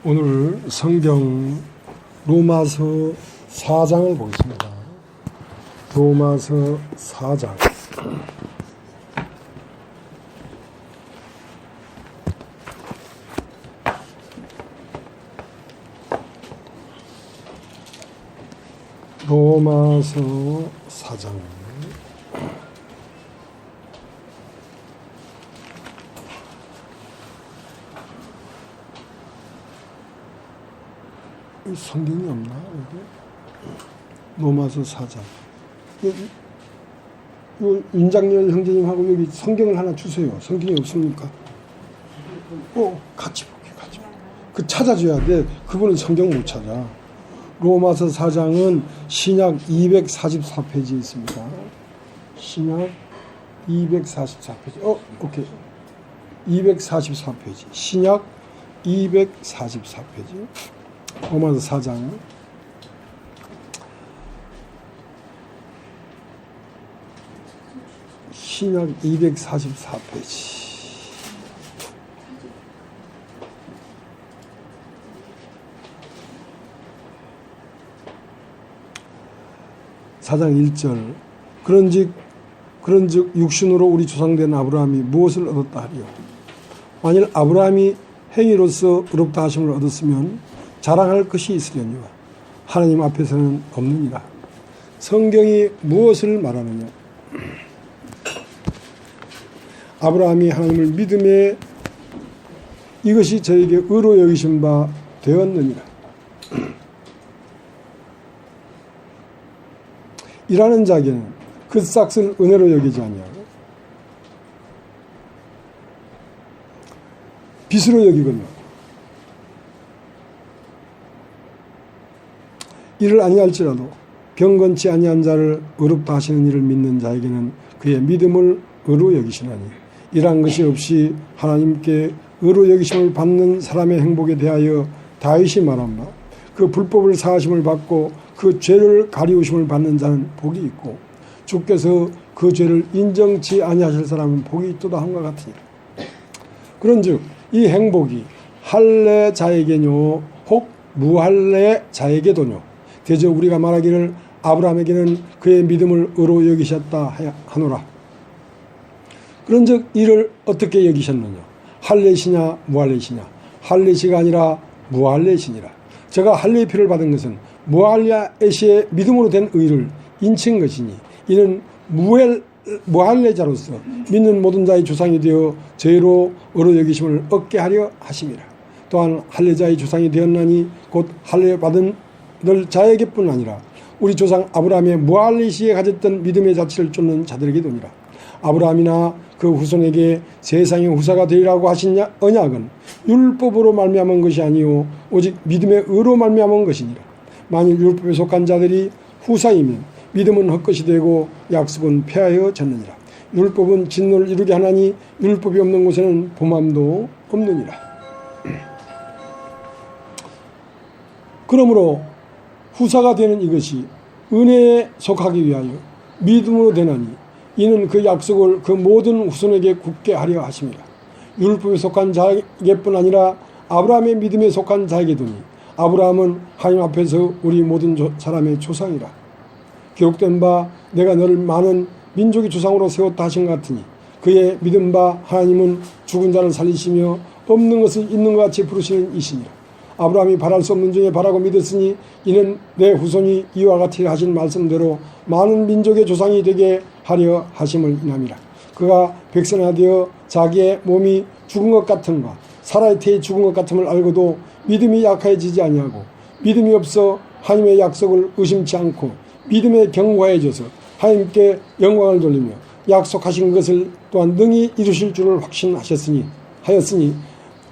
오늘 성경 로마서 4장을 보겠습니다. 로마서 4장. 로마서 4장. 성경이 없나? 여기? 로마서 4장. 윤장렬 형제님하고 여기 성경을 하나 주세요. 성경이 없습니까? 같이 볼게, 같이 볼게. 그 찾아줘야 돼. 그분은 성경 못 찾아. 로마서 4장은 신약 244페이지에 있습니다. 신약 244페이지. 오케이. 244페이지. 신약 244페이지. 로마서 4장. 신약 244페이지. 사장 1절. 그런즉 육신으로 우리 조상된 아브라함이 무엇을 얻었다 하리요. 만일 아브라함이 행위로서 의롭다 하심을 얻었으면 자랑할 것이 있으려니와 하나님 앞에서는 없느니라. 성경이 무엇을 말하느냐? 아브라함이 하나님을 믿음에 이것이 저에게 의로 여기신 바 되었느니라. 일하는 자에게는 그 싹을 은혜로 여기지 아니하고 빚으로 여기거늘 이를 아니할지라도 경건치 아니한 자를 의롭다 하시는 이를 믿는 자에게는 그의 믿음을 의로 여기시나니 이러한 것이 없이 하나님께 의로 여기심을 받는 사람의 행복에 대하여 다윗이 말한 바 그 불법을 사하심을 받고 그 죄를 가리우심을 받는 자는 복이 있고 주께서 그 죄를 인정치 아니하실 사람은 복이 있도다 함과 같으니라. 그런즉 이 행복이 할례 자에게뇨 혹 무할례 자에게도뇨 대저 우리가 말하기를 아브라함에게는 그의 믿음을 의로 여기셨다 하노라. 그런즉 이를 어떻게 여기셨느냐? 할례시냐 무할례시냐? 할례시가 아니라 무할례시니라. 제가 할례의 피를 받은 것은 무할례시의 믿음으로 된 의를 인친 것이니 이는 무할례자로서 믿는 모든 자의 조상이 되어 죄로 의로 여기심을 얻게 하려 하심이라. 또한 할례자의 조상이 되었나니 곧 할례 받은 늘 자에게뿐 아니라 우리 조상 아브라함의 무할례시에 가졌던 믿음의 자취를 쫓는 자들에게도니라. 아브라함이나 그 후손에게 세상의 후사가 되리라고 하신 언약은 율법으로 말미암은 것이 아니요 오직 믿음의 의로 말미암은 것이니라. 만일 율법에 속한 자들이 후사이면 믿음은 헛것이 되고 약속은 폐하여졌느니라. 율법은 진노를 이루게 하나니 율법이 없는 곳에는 범함도 없느니라. 그러므로 후사가 되는 이것이 은혜에 속하기 위하여 믿음으로 되나니 이는 그 약속을 그 모든 후손에게 굳게 하려 하심이라. 율법에 속한 자에게뿐 아니라 아브라함의 믿음에 속한 자에게도니 아브라함은 하나님 앞에서 우리 모든 사람의 조상이라. 기록된 바 내가 너를 많은 민족의 조상으로 세웠다 하신 것 같으니 그의 믿은 바 하나님은 죽은 자를 살리시며 없는 것을 있는 것 같이 부르시는 이시니라. 아브라함이 바랄 수 없는 중에 바라고 믿었으니 이는 내 후손이 이와 같이 하신 말씀대로 많은 민족의 조상이 되게 하려 하심을 인함이라. 그가 백성화 되어 자기의 몸이 죽은 것 같은가 사라의 태에 죽은 것 같음을 알고도 믿음이 약해지지 아니하고 믿음이 없어 하나님의 약속을 의심치 않고 믿음에 견고해져서 하나님께 영광을 돌리며 약속하신 것을 또한 능히 이루실 줄을 확신하였으니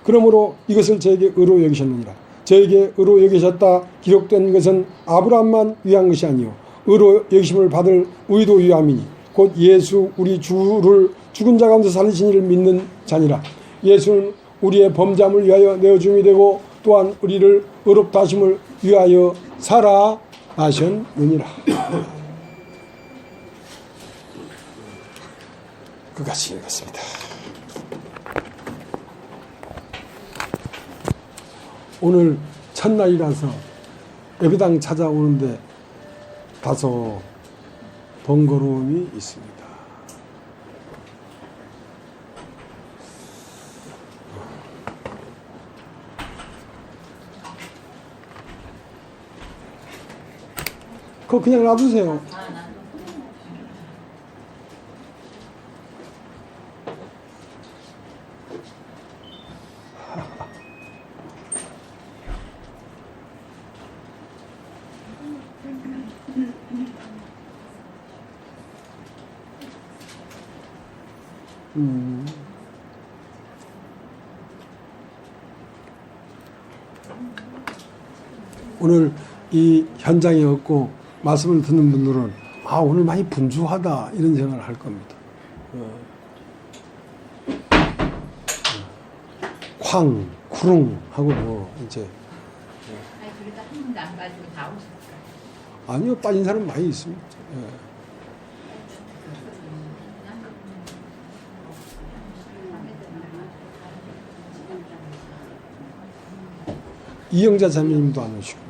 그러므로 이것을 저에게 의로 여기셨느니라. 저에게 의로 여기셨다 기록된 것은 아브라함만 위한 것이 아니요 의로 여기심을 받을 우리도 위함이니 곧 예수 우리 주를 죽은 자 가운데 살리신 이를 믿는 자니라. 예수는 우리의 범죄함을 위하여 내어줌이 되고 또한 우리를 의롭다 하심을 위하여 살아나셨느니라. 끝까지 읽었습니다. 오늘 첫날이라서 예배당 찾아오는데 다소 번거로움이 있습니다. 그거 그냥 놔두세요. 오늘 이 현장에 없고 말씀을 듣는 분들은 오늘 많이 분주하다 이런 생각을 할 겁니다. 쾅, 쿠릉 하고 뭐 이제 그러니까 한 번도 안 가지고 다 오셨을까? 아니요, 빠진 사람 많이 있습니다. 이영자 자매님도 안 오시고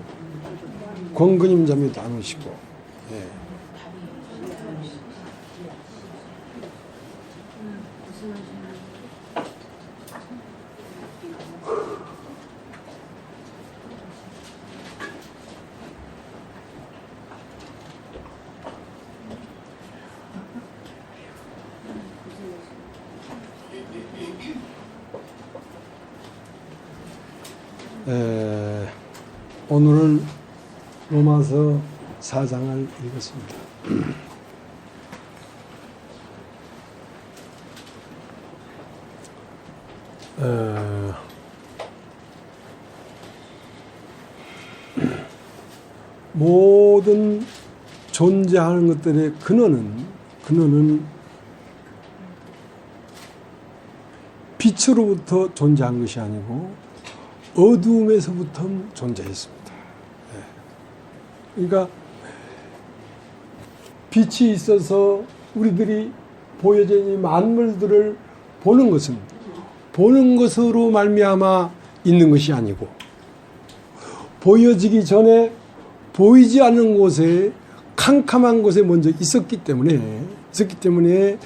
권근임 자매도 안 오시고 오늘은 로마서 4장을 읽었습니다. 모든 존재하는 것들의 근원은 빛으로부터 존재한 것이 아니고 어두움에서부터 존재했습니다. 그러니까 빛이 있어서 우리들이 보여진 이 만물들을 보는 것은 보는 것으로 말미암아 있는 것이 아니고 보여지기 전에 보이지 않는 곳에 캄캄한 곳에 먼저 있었기 때문에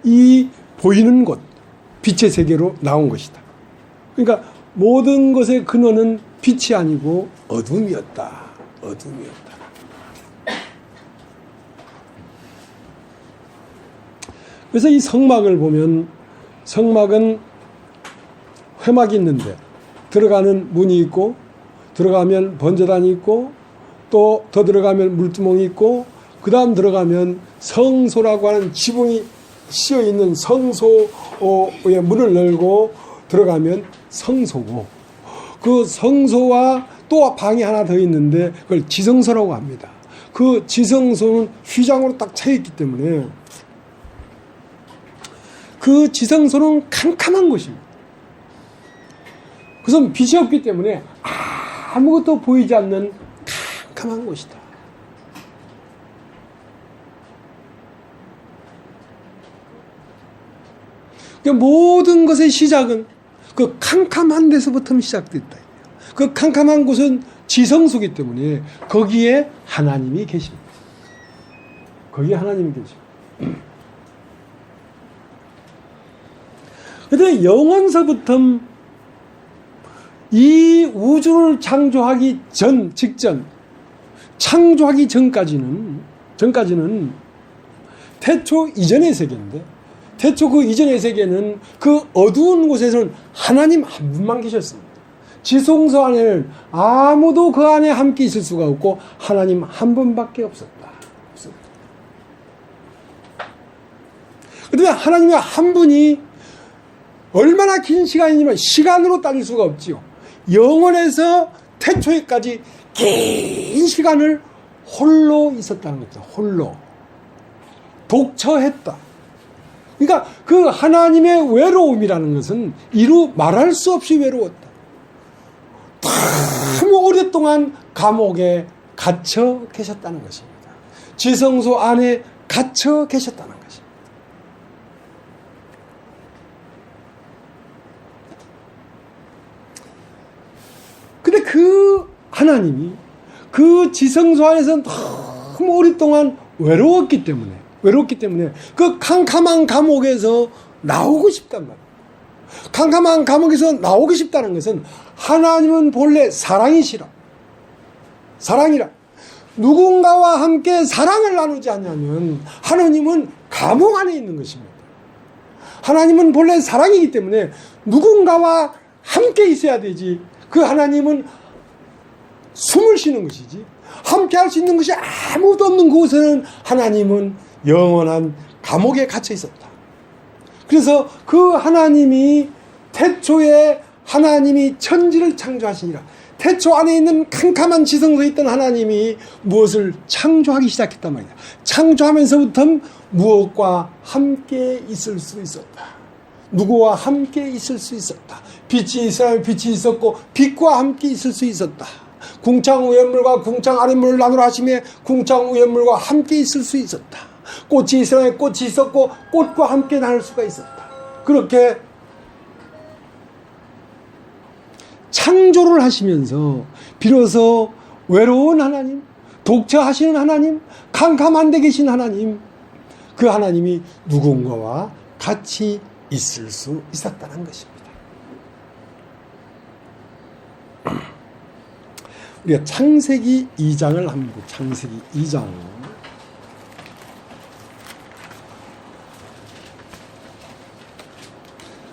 이 보이는 곳 빛의 세계로 나온 것이다. 그러니까 모든 것의 근원은 빛이 아니고 어둠이었다. 그래서 이 성막을 보면 성막은 회막이 있는데 들어가는 문이 있고 들어가면 번제단이 있고 또 더 들어가면 물두멍이 있고 그 다음 들어가면 성소라고 하는 지붕이 씌어 있는 성소의 문을 열고 들어가면 성소고 그 성소와 또 방이 하나 더 있는데 그걸 지성소라고 합니다. 그 지성소는 휘장으로 딱 차 있기 때문에 그 지성소는 캄캄한 곳입니다. 그것은 빛이 없기 때문에 아무것도 보이지 않는 캄캄한 곳이다. 그러니까 모든 것의 시작은 그 캄캄한 데서부터 시작됐다. 그 캄캄한 곳은 지성소이기 때문에 거기에 하나님이 계십니다. 거기에 하나님이 계십니다. 그런데 영원서부터 이 우주를 창조하기 직전, 창조하기 전까지는 태초 이전의 세계인데, 태초 그 이전의 세계는 그 어두운 곳에서는 하나님 한 분만 계셨습니다. 지성소 안에는 아무도 그 안에 함께 있을 수가 없고 하나님 한 분밖에 없었다. 그런데 하나님의 한 분이 얼마나 긴 시간이지만 시간으로 따질 수가 없지요. 영원에서 태초에까지 긴 시간을 홀로 있었다는 거죠. 홀로. 독처했다. 그러니까 그 하나님의 외로움이라는 것은 이루 말할 수 없이 외로웠다. 너무 오랫동안 감옥에 갇혀 계셨다는 것입니다. 지성소 안에 갇혀 계셨다는 것입니다. 근데 그 하나님이 그 지성소 안에서 너무 오랫동안 외로웠기 때문에 그 캄캄한 감옥에서 나오고 싶단 말이에요. 캄캄한 감옥에서 나오고 싶다는 것은 하나님은 본래 사랑이시라. 사랑이라. 누군가와 함께 사랑을 나누지 않냐면 하나님은 감옥 안에 있는 것입니다. 하나님은 본래 사랑이기 때문에 누군가와 함께 있어야 되지. 그 하나님은 숨을 쉬는 것이지. 함께 할 수 있는 것이 아무도 없는 곳에는 하나님은 영원한 감옥에 갇혀 있었다. 그래서 그 하나님이 태초에 하나님이 천지를 창조하시니라. 태초 안에 있는 캄캄한 지성소에 있던 하나님이 무엇을 창조하기 시작했단 말이야. 창조하면서부터 무엇과 함께 있을 수 있었다. 누구와 함께 있을 수 있었다. 빛이 있어야 빛이 있었고 빛과 함께 있을 수 있었다. 궁창 위에물과 궁창 아랫물을 나누라 하시며 궁창 위에물과 함께 있을 수 있었다. 꽃이 있어야 꽃이 있었고 꽃과 함께 나눌 수가 있었다. 그렇게 창조를 하시면서 비로소 외로운 하나님, 독처하시는 하나님, 캄캄한 데 계신 하나님, 그 하나님이 누군가와 같이 있을 수 있었다는 것입니다. 우리가 창세기 2장을 한번 보고, 창세기 2장.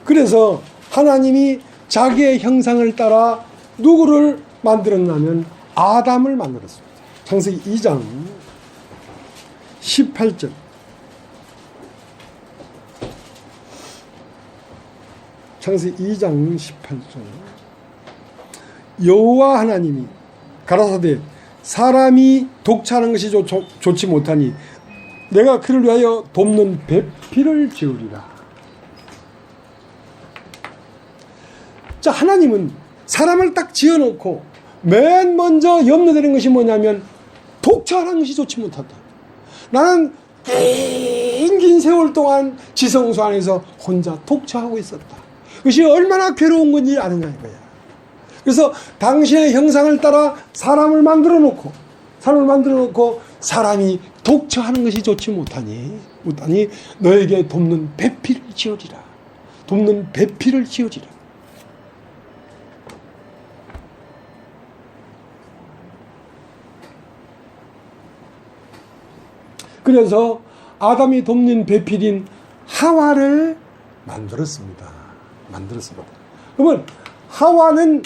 그래서 하나님이 자기의 형상을 따라 누구를 만들었냐면 아담을 만들었습니다. 창세기 2장 18절. 창세기 2장 18절. 여호와 하나님이 가라사대 사람이 독차하는 것이 좋지 못하니 내가 그를 위하여 돕는 배필을 지으리라. 자, 하나님은 사람을 딱 지어놓고 맨 먼저 염려되는 것이 뭐냐면 독차하는 것이 좋지 못하다. 나는 긴 세월 동안 지성소 안에서 혼자 독차하고 있었다. 그것이 얼마나 괴로운 건지 아느냐 이거야. 그래서 당신의 형상을 따라 사람을 만들어 놓고 사람이 독처하는 것이 좋지 못하니 너에게 돕는 배필을 지어지라. 돕는 배필을 지어지라. 그래서 아담이 돕는 배필인 하와를 만들었습니다. 그러면 하와는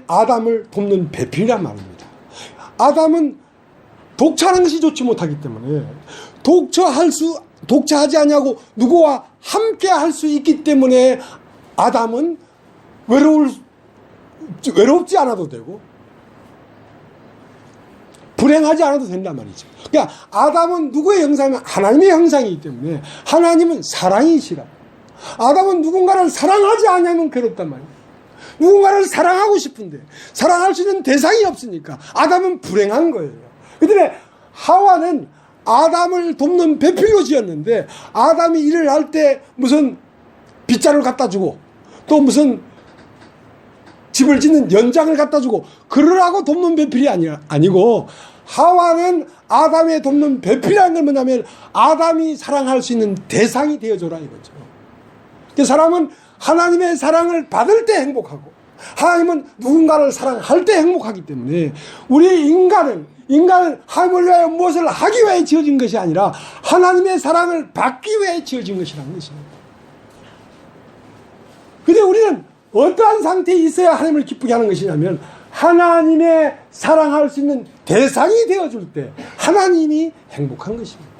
아담을 돕는 배필이란 말입니다. 아담은 독차하는 것이 좋지 못하기 때문에 독차하지 아니하고 누구와 함께 할 수 있기 때문에 아담은 외롭지 않아도 되고 불행하지 않아도 된단 말이죠. 그러니까 아담은 누구의 형상이면 하나님의 형상이기 때문에 하나님은 사랑이시라. 아담은 누군가를 사랑하지 않으면 괴롭단 말이에요. 누군가를 사랑하고 싶은데 사랑할 수 있는 대상이 없으니까 아담은 불행한 거예요. 그런데 하와는 아담을 돕는 배필로 지었는데 아담이 일을 할 때 무슨 빗자루를 갖다 주고 또 무슨 집을 짓는 연장을 갖다 주고 그러라고 돕는 배필이 아니고 하와는 아담의 돕는 배필이라는 건 뭐냐면 아담이 사랑할 수 있는 대상이 되어줘라 이거죠. 그 사람은 하나님의 사랑을 받을 때 행복하고 하나님은 누군가를 사랑할 때 행복하기 때문에 우리 인간은 하나님을 위하여 무엇을 하기 위해 지어진 것이 아니라 하나님의 사랑을 받기 위해 지어진 것이라는 것입니다. 그런데 우리는 어떠한 상태에 있어야 하나님을 기쁘게 하는 것이냐면 하나님의 사랑할 수 있는 대상이 되어줄 때 하나님이 행복한 것입니다.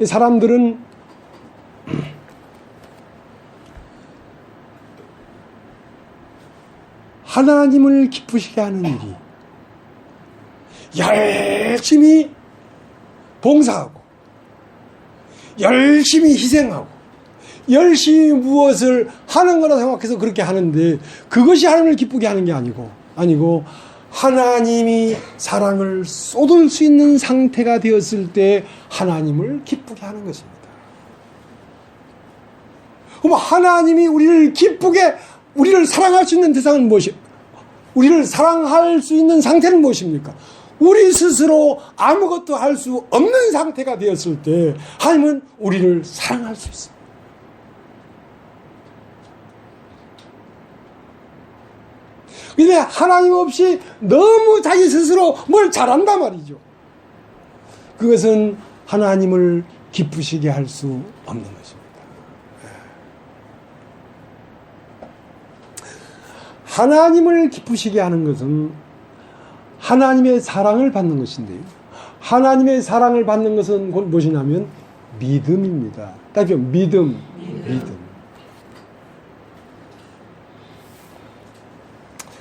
사람들은 하나님을 기쁘시게 하는 일이 열심히 봉사하고 열심히 희생하고 열심히 무엇을 하는 거라 생각해서 그렇게 하는데 그것이 하나님을 기쁘게 하는 게 아니고 하나님이 사랑을 쏟을 수 있는 상태가 되었을 때 하나님을 기쁘게 하는 것입니다. 그럼 하나님이 우리를 기쁘게, 우리를 사랑할 수 있는 대상은 무엇이, 우리를 사랑할 수 있는 상태는 무엇입니까? 우리 스스로 아무것도 할 수 없는 상태가 되었을 때 하나님은 우리를 사랑할 수 있습니다. 근데 하나님 없이 너무 자기 스스로 뭘 잘한단 말이죠. 그것은 하나님을 기쁘시게 할 수 없는 것입니다. 하나님을 기쁘시게 하는 것은 하나님의 사랑을 받는 것인데요. 하나님의 사랑을 받는 것은 곧 무엇이냐면 믿음입니다. 따져 믿음.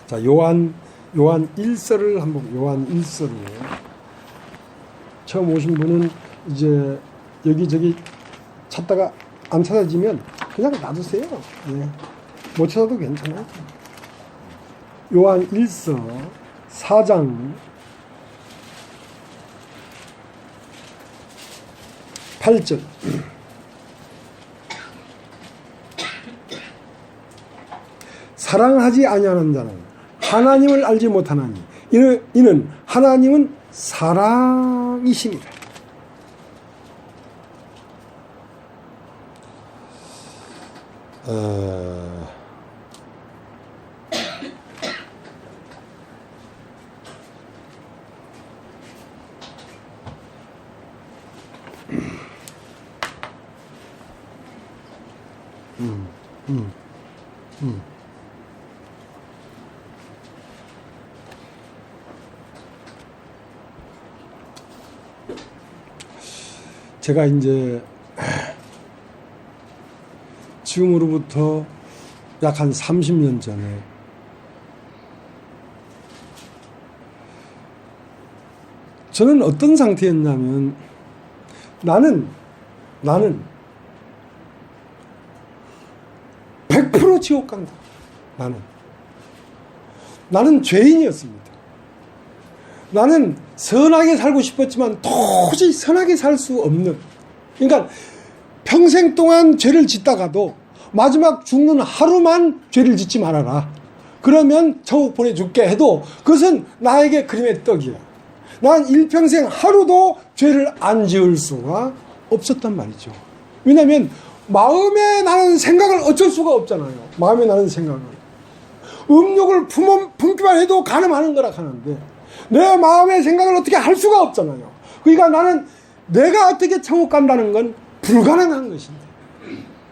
자, 요한 1서를 한번, 요한 1서를. 처음 오신 분은 이제 여기저기 찾다가 안 찾아지면 그냥 놔두세요. 예. 못 찾아도 괜찮아요. 요한 1서 4장 8절. 사랑하지 아니하는 자는 하나님을 알지 못하나니 이는 하나님은 사랑이십니다. 제가 이제 지금으로부터 약 한 30년 전에 저는 어떤 상태였냐면 나는 100% 지옥 간다. 나는 죄인이었습니다. 나는 선하게 살고 싶었지만 도저히 선하게 살 수 없는, 그러니까 평생 동안 죄를 짓다가도 마지막 죽는 하루만 죄를 짓지 말아라. 그러면 천국 보내줄게 해도 그것은 나에게 그림의 떡이야. 난 일평생 하루도 죄를 안 지을 수가 없었단 말이죠. 왜냐하면 마음에 나는 생각을 어쩔 수가 없잖아요. 마음에 나는 생각을. 음욕을 품기만 해도 가늠하는 거라 하는데 내 마음의 생각을 어떻게 할 수가 없잖아요. 그러니까 나는 내가 어떻게 천국 간다는 건 불가능한 것인데,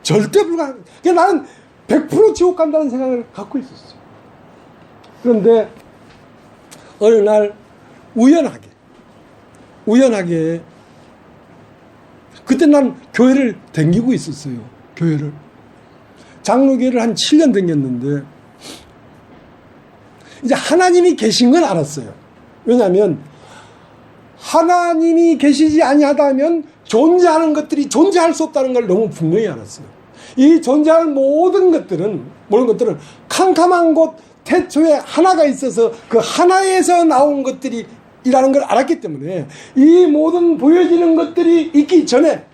절대 불가능한. 그러니까 나는 100% 지옥 간다는 생각을 갖고 있었어요. 그런데 어느 날 우연하게 그때 난 교회를 다니고 있었어요. 교회를. 장로교회를 한 7년 다녔는데 이제 하나님이 계신 건 알았어요. 왜냐하면 하나님이 계시지 아니하다면 존재하는 것들이 존재할 수 없다는 걸 너무 분명히 알았어요. 이 존재하는 모든 것들은 캄캄한 곳 태초에 하나가 있어서 그 하나에서 나온 것들이 이라는 걸 알았기 때문에 이 모든 보여지는 것들이 있기 전에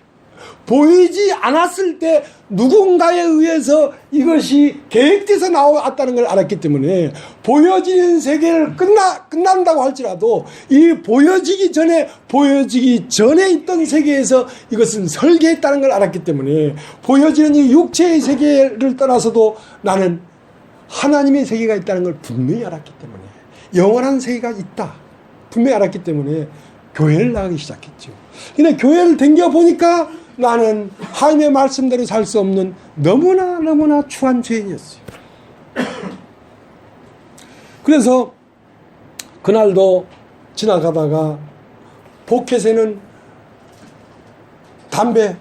보이지 않았을 때 누군가에 의해서 이것이 계획돼서 나왔다는 걸 알았기 때문에 보여지는 세계를 끝난다고 할지라도 이 보여지기 전에 있던 세계에서 이것은 설계했다는 걸 알았기 때문에 보여지는 이 육체의 세계를 떠나서도 나는 하나님의 세계가 있다는 걸 분명히 알았기 때문에 영원한 세계가 있다 분명히 알았기 때문에 교회를 나가기 시작했죠. 근데 교회를 다녀보니까 나는 하나님의 말씀대로 살 수 없는 너무나 추한 죄인이었어요. 그래서 그날도 지나가다가 포켓에는 담배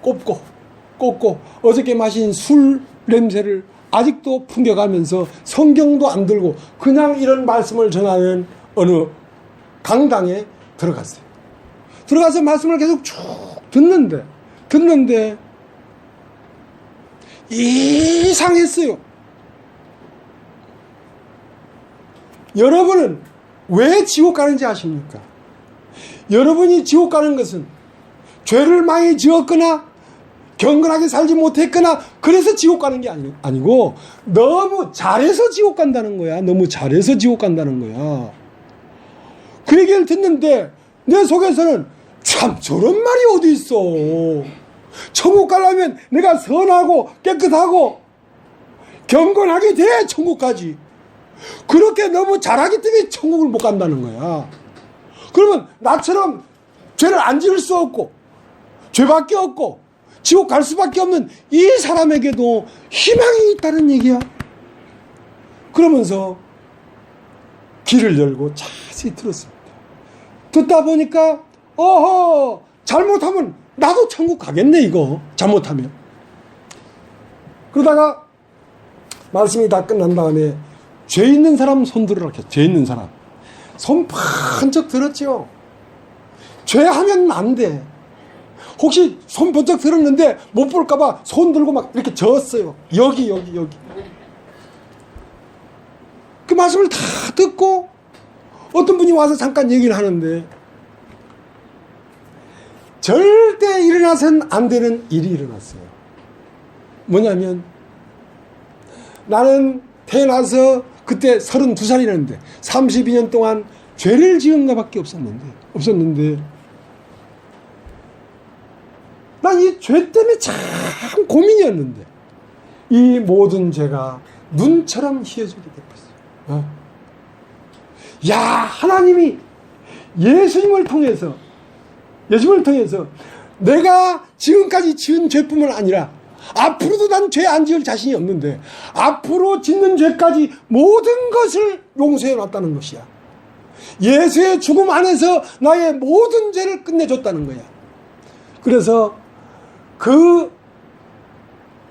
꼽고 어저께 마신 술 냄새를 아직도 풍겨가면서 성경도 안 들고 그냥 이런 말씀을 전하는 어느 강당에 들어갔어요. 들어가서 말씀을 계속 쭉 듣는데 이상했어요. 여러분은 왜 지옥 가는지 아십니까? 여러분이 지옥 가는 것은 죄를 많이 지었거나 경건하게 살지 못했거나 그래서 지옥 가는 게 아니고 너무 잘해서 지옥 간다는 거야. 너무 잘해서 지옥 간다는 거야. 그 얘기를 듣는데 내 속에서는 참 저런 말이 어디 있어. 천국 가려면 내가 선하고 깨끗하고 경건하게 돼 천국 가지. 그렇게 너무 잘하기 때문에 천국을 못 간다는 거야. 그러면 나처럼 죄를 안 지을 수 없고 죄밖에 없고 지옥 갈 수밖에 없는 이 사람에게도 희망이 있다는 얘기야. 그러면서 귀를 열고 자세히 들었습니다. 듣다 보니까 어허 잘못하면 나도 천국 가겠네 이거 잘못하면. 그러다가 말씀이 다 끝난 다음에 죄 있는 사람 손 들으라 했죠. 죄 있는 사람 손 번쩍 들었죠. 죄하면 안 돼. 혹시 손 번쩍 들었는데 못 볼까봐 손 들고 막 이렇게 졌어요. 여기. 그 말씀을 다 듣고 어떤 분이 와서 잠깐 얘기를 하는데 절대 일어나서는 안 되는 일이 일어났어요. 뭐냐면 나는 태어나서 그때 32살이었는데 32년 동안 죄를 지은 것밖에 없었는데 난 이 죄 때문에 참 고민이었는데 이 모든 죄가 눈처럼 희어지게 됐어요. 야, 하나님이 예수님을 통해서 내가 지금까지 지은 죄뿐만 아니라 앞으로도 난 죄 안 지을 자신이 없는데 앞으로 짓는 죄까지 모든 것을 용서해 놨다는 것이야. 예수의 죽음 안에서 나의 모든 죄를 끝내줬다는 거야. 그래서 그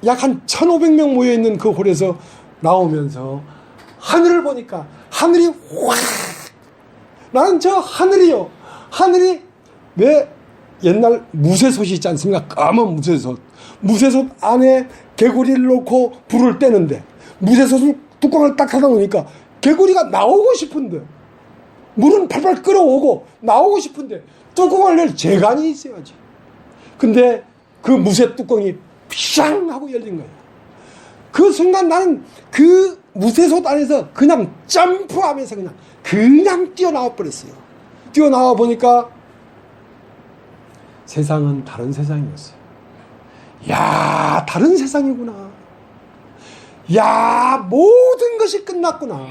약 한 1,500명 모여있는 그 홀에서 나오면서 하늘을 보니까 하늘이 확 나는 저 하늘이요. 하늘이 왜 옛날 무쇠솥이 있지 않습니까? 까만 무쇠솥 안에 개구리를 넣고 불을 떼는데 무쇠솥을 뚜껑을 딱 닫아 놓으니까 개구리가 나오고 싶은데 물은 팔팔 끓어오고 나오고 싶은데 뚜껑을 낼 재간이 있어야지. 근데 그 무쇠 뚜껑이 피샹 하고 열린 거야. 그 순간 나는 그 무쇠솥 안에서 그냥 점프하면서 그냥 뛰어나와 버렸어요. 뛰어나와 보니까 세상은 다른 세상이었어요. 야, 다른 세상이구나. 야, 모든 것이 끝났구나.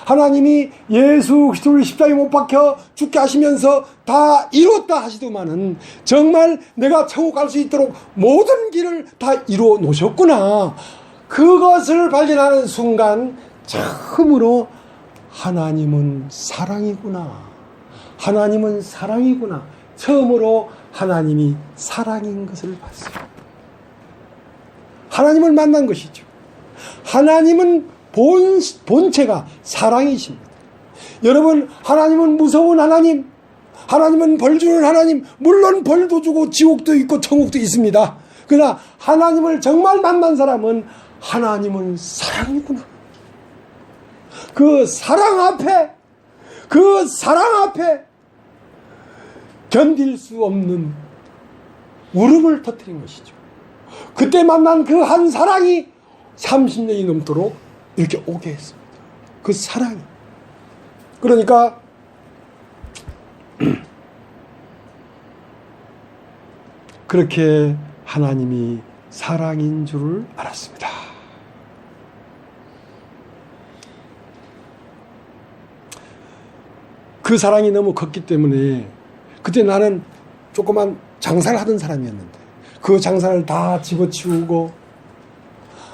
하나님이 예수 그리스도를 십자가에 못 박혀 죽게 하시면서 다 이뤘다 하시더만은 정말 내가 천국 갈 수 있도록 모든 길을 다 이루어 놓으셨구나. 그것을 발견하는 순간 처음으로 하나님은 사랑이구나. 하나님은 사랑이구나. 처음으로 하나님이 사랑인 것을 봤어요. 하나님을 만난 것이죠. 하나님은 본체가 사랑이십니다. 여러분, 하나님은 무서운 하나님, 하나님은 벌 주는 하나님, 물론 벌도 주고 지옥도 있고 천국도 있습니다. 그러나 하나님을 정말 만난 사람은 하나님은 사랑이구나. 그 사랑 앞에 견딜 수 없는 울음을 터뜨린 것이죠. 그때 만난 그 한 사랑이 30년이 넘도록 이렇게 오게 했습니다. 그 사랑이. 그러니까 그렇게 하나님이 사랑인 줄을 알았습니다. 그 사랑이 너무 컸기 때문에 그때 나는 조그만 장사를 하던 사람이었는데 그 장사를 다 집어치우고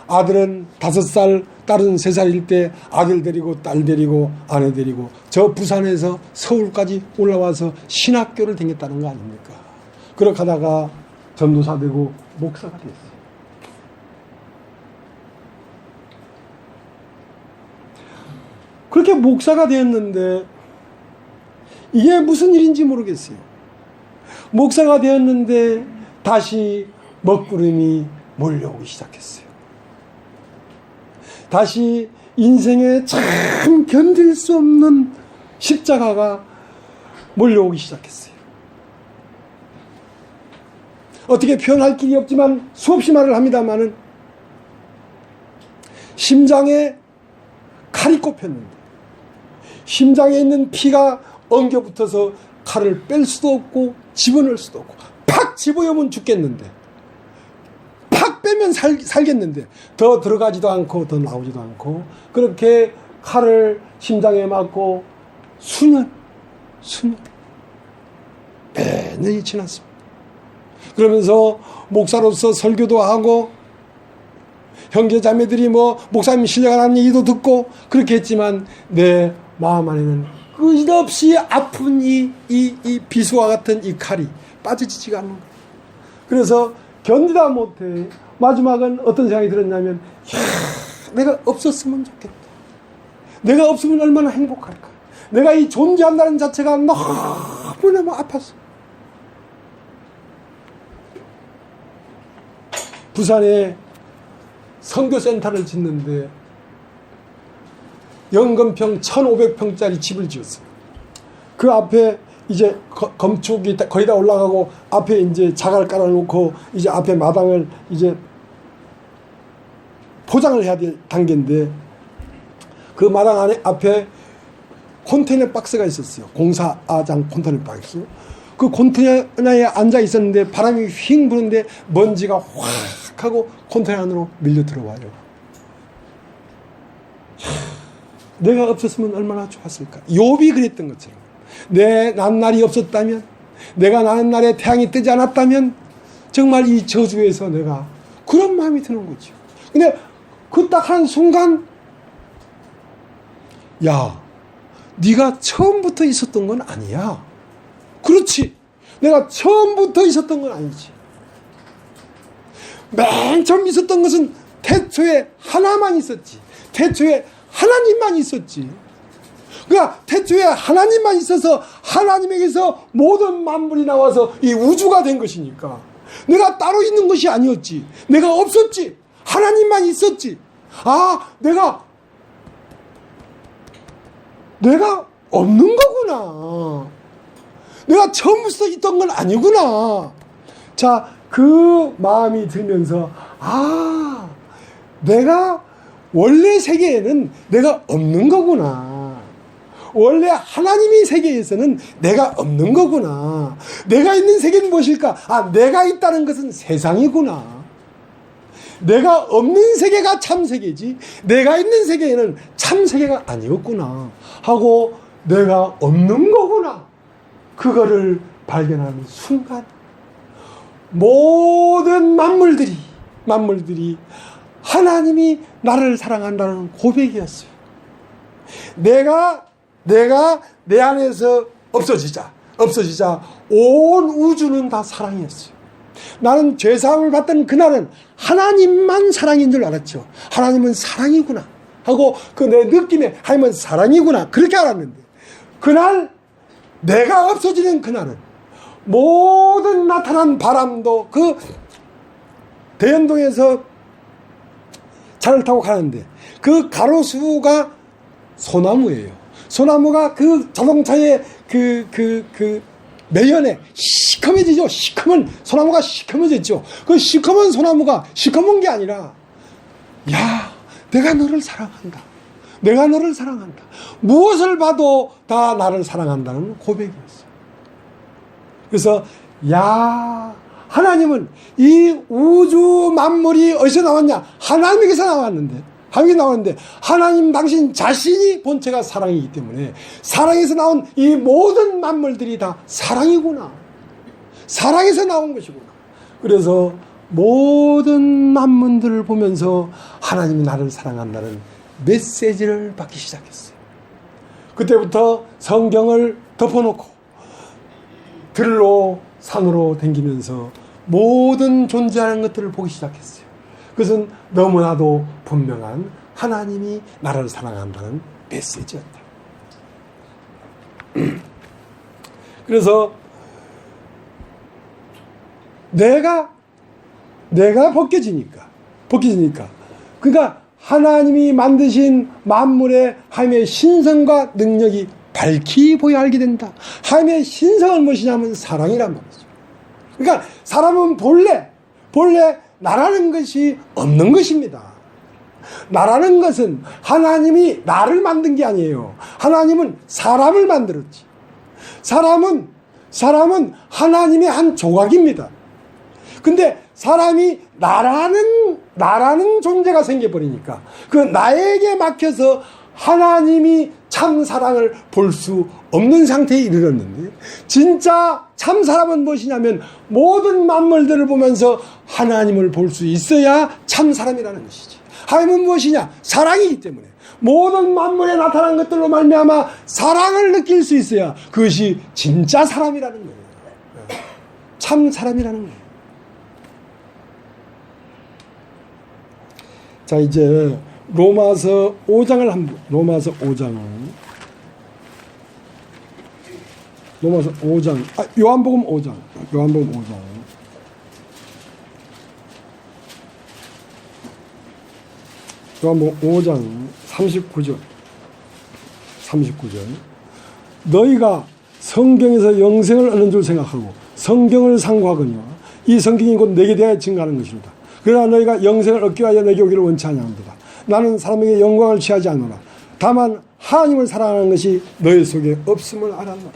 아들은 5살, 딸은 3살일 때 아들 데리고 딸 데리고 아내 데리고 저 부산에서 서울까지 올라와서 신학교를 다녔다는 거 아닙니까? 그렇게 하다가 전도사 되고 목사가 됐어요. 그렇게 목사가 되었는데 이게 무슨 일인지 모르겠어요. 목사가 되었는데 다시 먹구름이 몰려오기 시작했어요. 다시 인생에 참 견딜 수 없는 십자가가 몰려오기 시작했어요. 어떻게 표현할 길이 없지만 수없이 말을 합니다마는 심장에 칼이 꼽혔는데 심장에 있는 피가 엉겨붙어서 칼을 뺄 수도 없고 집어넣을 수도 없고 팍 집어여면 죽겠는데 팍 빼면 살겠는데 더 들어가지도 않고 더 나오지도 않고 그렇게 칼을 심장에 맞고 수년 매년이 지났습니다. 그러면서 목사로서 설교도 하고 형제 자매들이 뭐 목사님 신령하는 얘기도 듣고 그렇게 했지만 내 마음 안에는 끝없이 아픈 이 비수와 같은 이 칼이 빠져지지가 않는 거예요. 그래서 견디다 못해 마지막은 어떤 생각이 들었냐면 내가 없었으면 좋겠다. 내가 없으면 얼마나 행복할까. 내가 이 존재한다는 자체가 너무너무 아팠어. 부산에 선교센터를 짓는데 연건평 1500평짜리 집을 지었어요. 그 앞에 이제 건축이 거의 다 올라가고 앞에 이제 자갈 깔아놓고 이제 앞에 마당을 이제 포장을 해야 될 단계인데 그 마당 안에 앞에 컨테이너 박스가 있었어요. 공사장 컨테이너 박스. 그 컨테이너에 앉아 있었는데 바람이 휙 부는데 먼지가 확 하고 컨테이너 안으로 밀려 들어와요. 내가 없었으면 얼마나 좋았을까. 욥이 그랬던 것처럼 내 난 날이 없었다면, 내가 나는 날에 태양이 뜨지 않았다면 정말 이 저주에서 내가 그런 마음이 드는 거죠. 근데 그 딱 한 순간 야, 네가 처음부터 있었던 건 아니야. 그렇지. 내가 처음부터 있었던 건 아니지. 맨 처음 있었던 것은 태초에 하나만 있었지. 태초에 하나님만 있었지. 그러니까 태초에 하나님만 있어서 하나님에게서 모든 만물이 나와서 이 우주가 된 것이니까 내가 따로 있는 것이 아니었지. 내가 없었지. 하나님만 있었지. 아, 내가 없는 거구나. 내가 처음부터 있던 건 아니구나. 자, 그 마음이 들면서 아, 내가 원래 세계에는 내가 없는 거구나. 원래 하나님의 세계에서는 내가 없는 거구나. 내가 있는 세계는 무엇일까? 아, 내가 있다는 것은 세상이구나. 내가 없는 세계가 참 세계지 내가 있는 세계에는 참 세계가 아니었구나 하고 내가 없는 거구나. 그거를 발견하는 순간 모든 만물들이 하나님이 나를 사랑한다는 고백이었어요. 내가 내 안에서 없어지자 온 우주는 다 사랑이었어요. 나는 죄사함을 받던 그날은 하나님만 사랑인 줄 알았죠. 하나님은 사랑이구나 하고 그 내 느낌에 하나님은 사랑이구나 그렇게 알았는데 그날 내가 없어지는 그날은 모든 나타난 바람도 그 대연동에서 차를 타고 가는데 그 가로수가 소나무예요. 소나무가 그 자동차의 그 매연에 시커매지죠. 시커먼 소나무가 시커매졌죠. 그 시커먼 소나무가 시커먼 게 아니라 야, 내가 너를 사랑한다. 내가 너를 사랑한다. 무엇을 봐도 다 나를 사랑한다는 고백이었어요. 그래서 야, 하나님은 이 우주 만물이 어디서 나왔냐? 하나님에게서 나왔는데 하나님 당신 자신이 본체가 사랑이기 때문에 사랑에서 나온 이 모든 만물들이 다 사랑이구나. 사랑에서 나온 것이구나. 그래서 모든 만물들을 보면서 하나님이 나를 사랑한다는 메시지를 받기 시작했어요. 그때부터 성경을 덮어놓고 들로 산으로 댕기면서 모든 존재하는 것들을 보기 시작했어요. 그것은 너무나도 분명한 하나님이 나를 사랑한다는 메시지였다. 그래서 내가 벗겨지니까 그러니까 하나님이 만드신 만물의 하나님의 신성과 능력이 밝히 보여 알게 된다. 하나님의 신성은 무엇이냐면 사랑이란 말이죠. 그러니까 사람은 본래 나라는 것이 없는 것입니다. 나라는 것은 하나님이 나를 만든 게 아니에요. 하나님은 사람을 만들었지. 사람은 하나님의 한 조각입니다. 근데 사람이 나라는 존재가 생겨버리니까 그 나에게 막혀서 하나님이 참 사랑을 볼 수 없는 상태에 이르렀는데, 진짜 참 사람은 무엇이냐면 모든 만물들을 보면서 하나님을 볼 수 있어야 참 사람이라는 것이지. 하나님은 무엇이냐? 사랑이기 때문에 모든 만물에 나타난 것들로 말미암아 사랑을 느낄 수 있어야 그것이 진짜 사람이라는 거예요. 참 사람이라는 거예요. 자, 이제 로마서 5장을 로마서 5장. 요한복음 5장. 요한복음 5장 39절. 너희가 성경에서 영생을 얻는 줄 생각하고 성경을 상고하거니와 이 성경이 곧 내게 대하여 증거하는 것이로다. 그러나 너희가 영생을 얻기 위하여 내게 오기를 원치 아니하노라. 나는 사람에게 영광을 취하지 않노라. 다만 하나님을 사랑하는 것이 너희 속에 없음을 알았노라.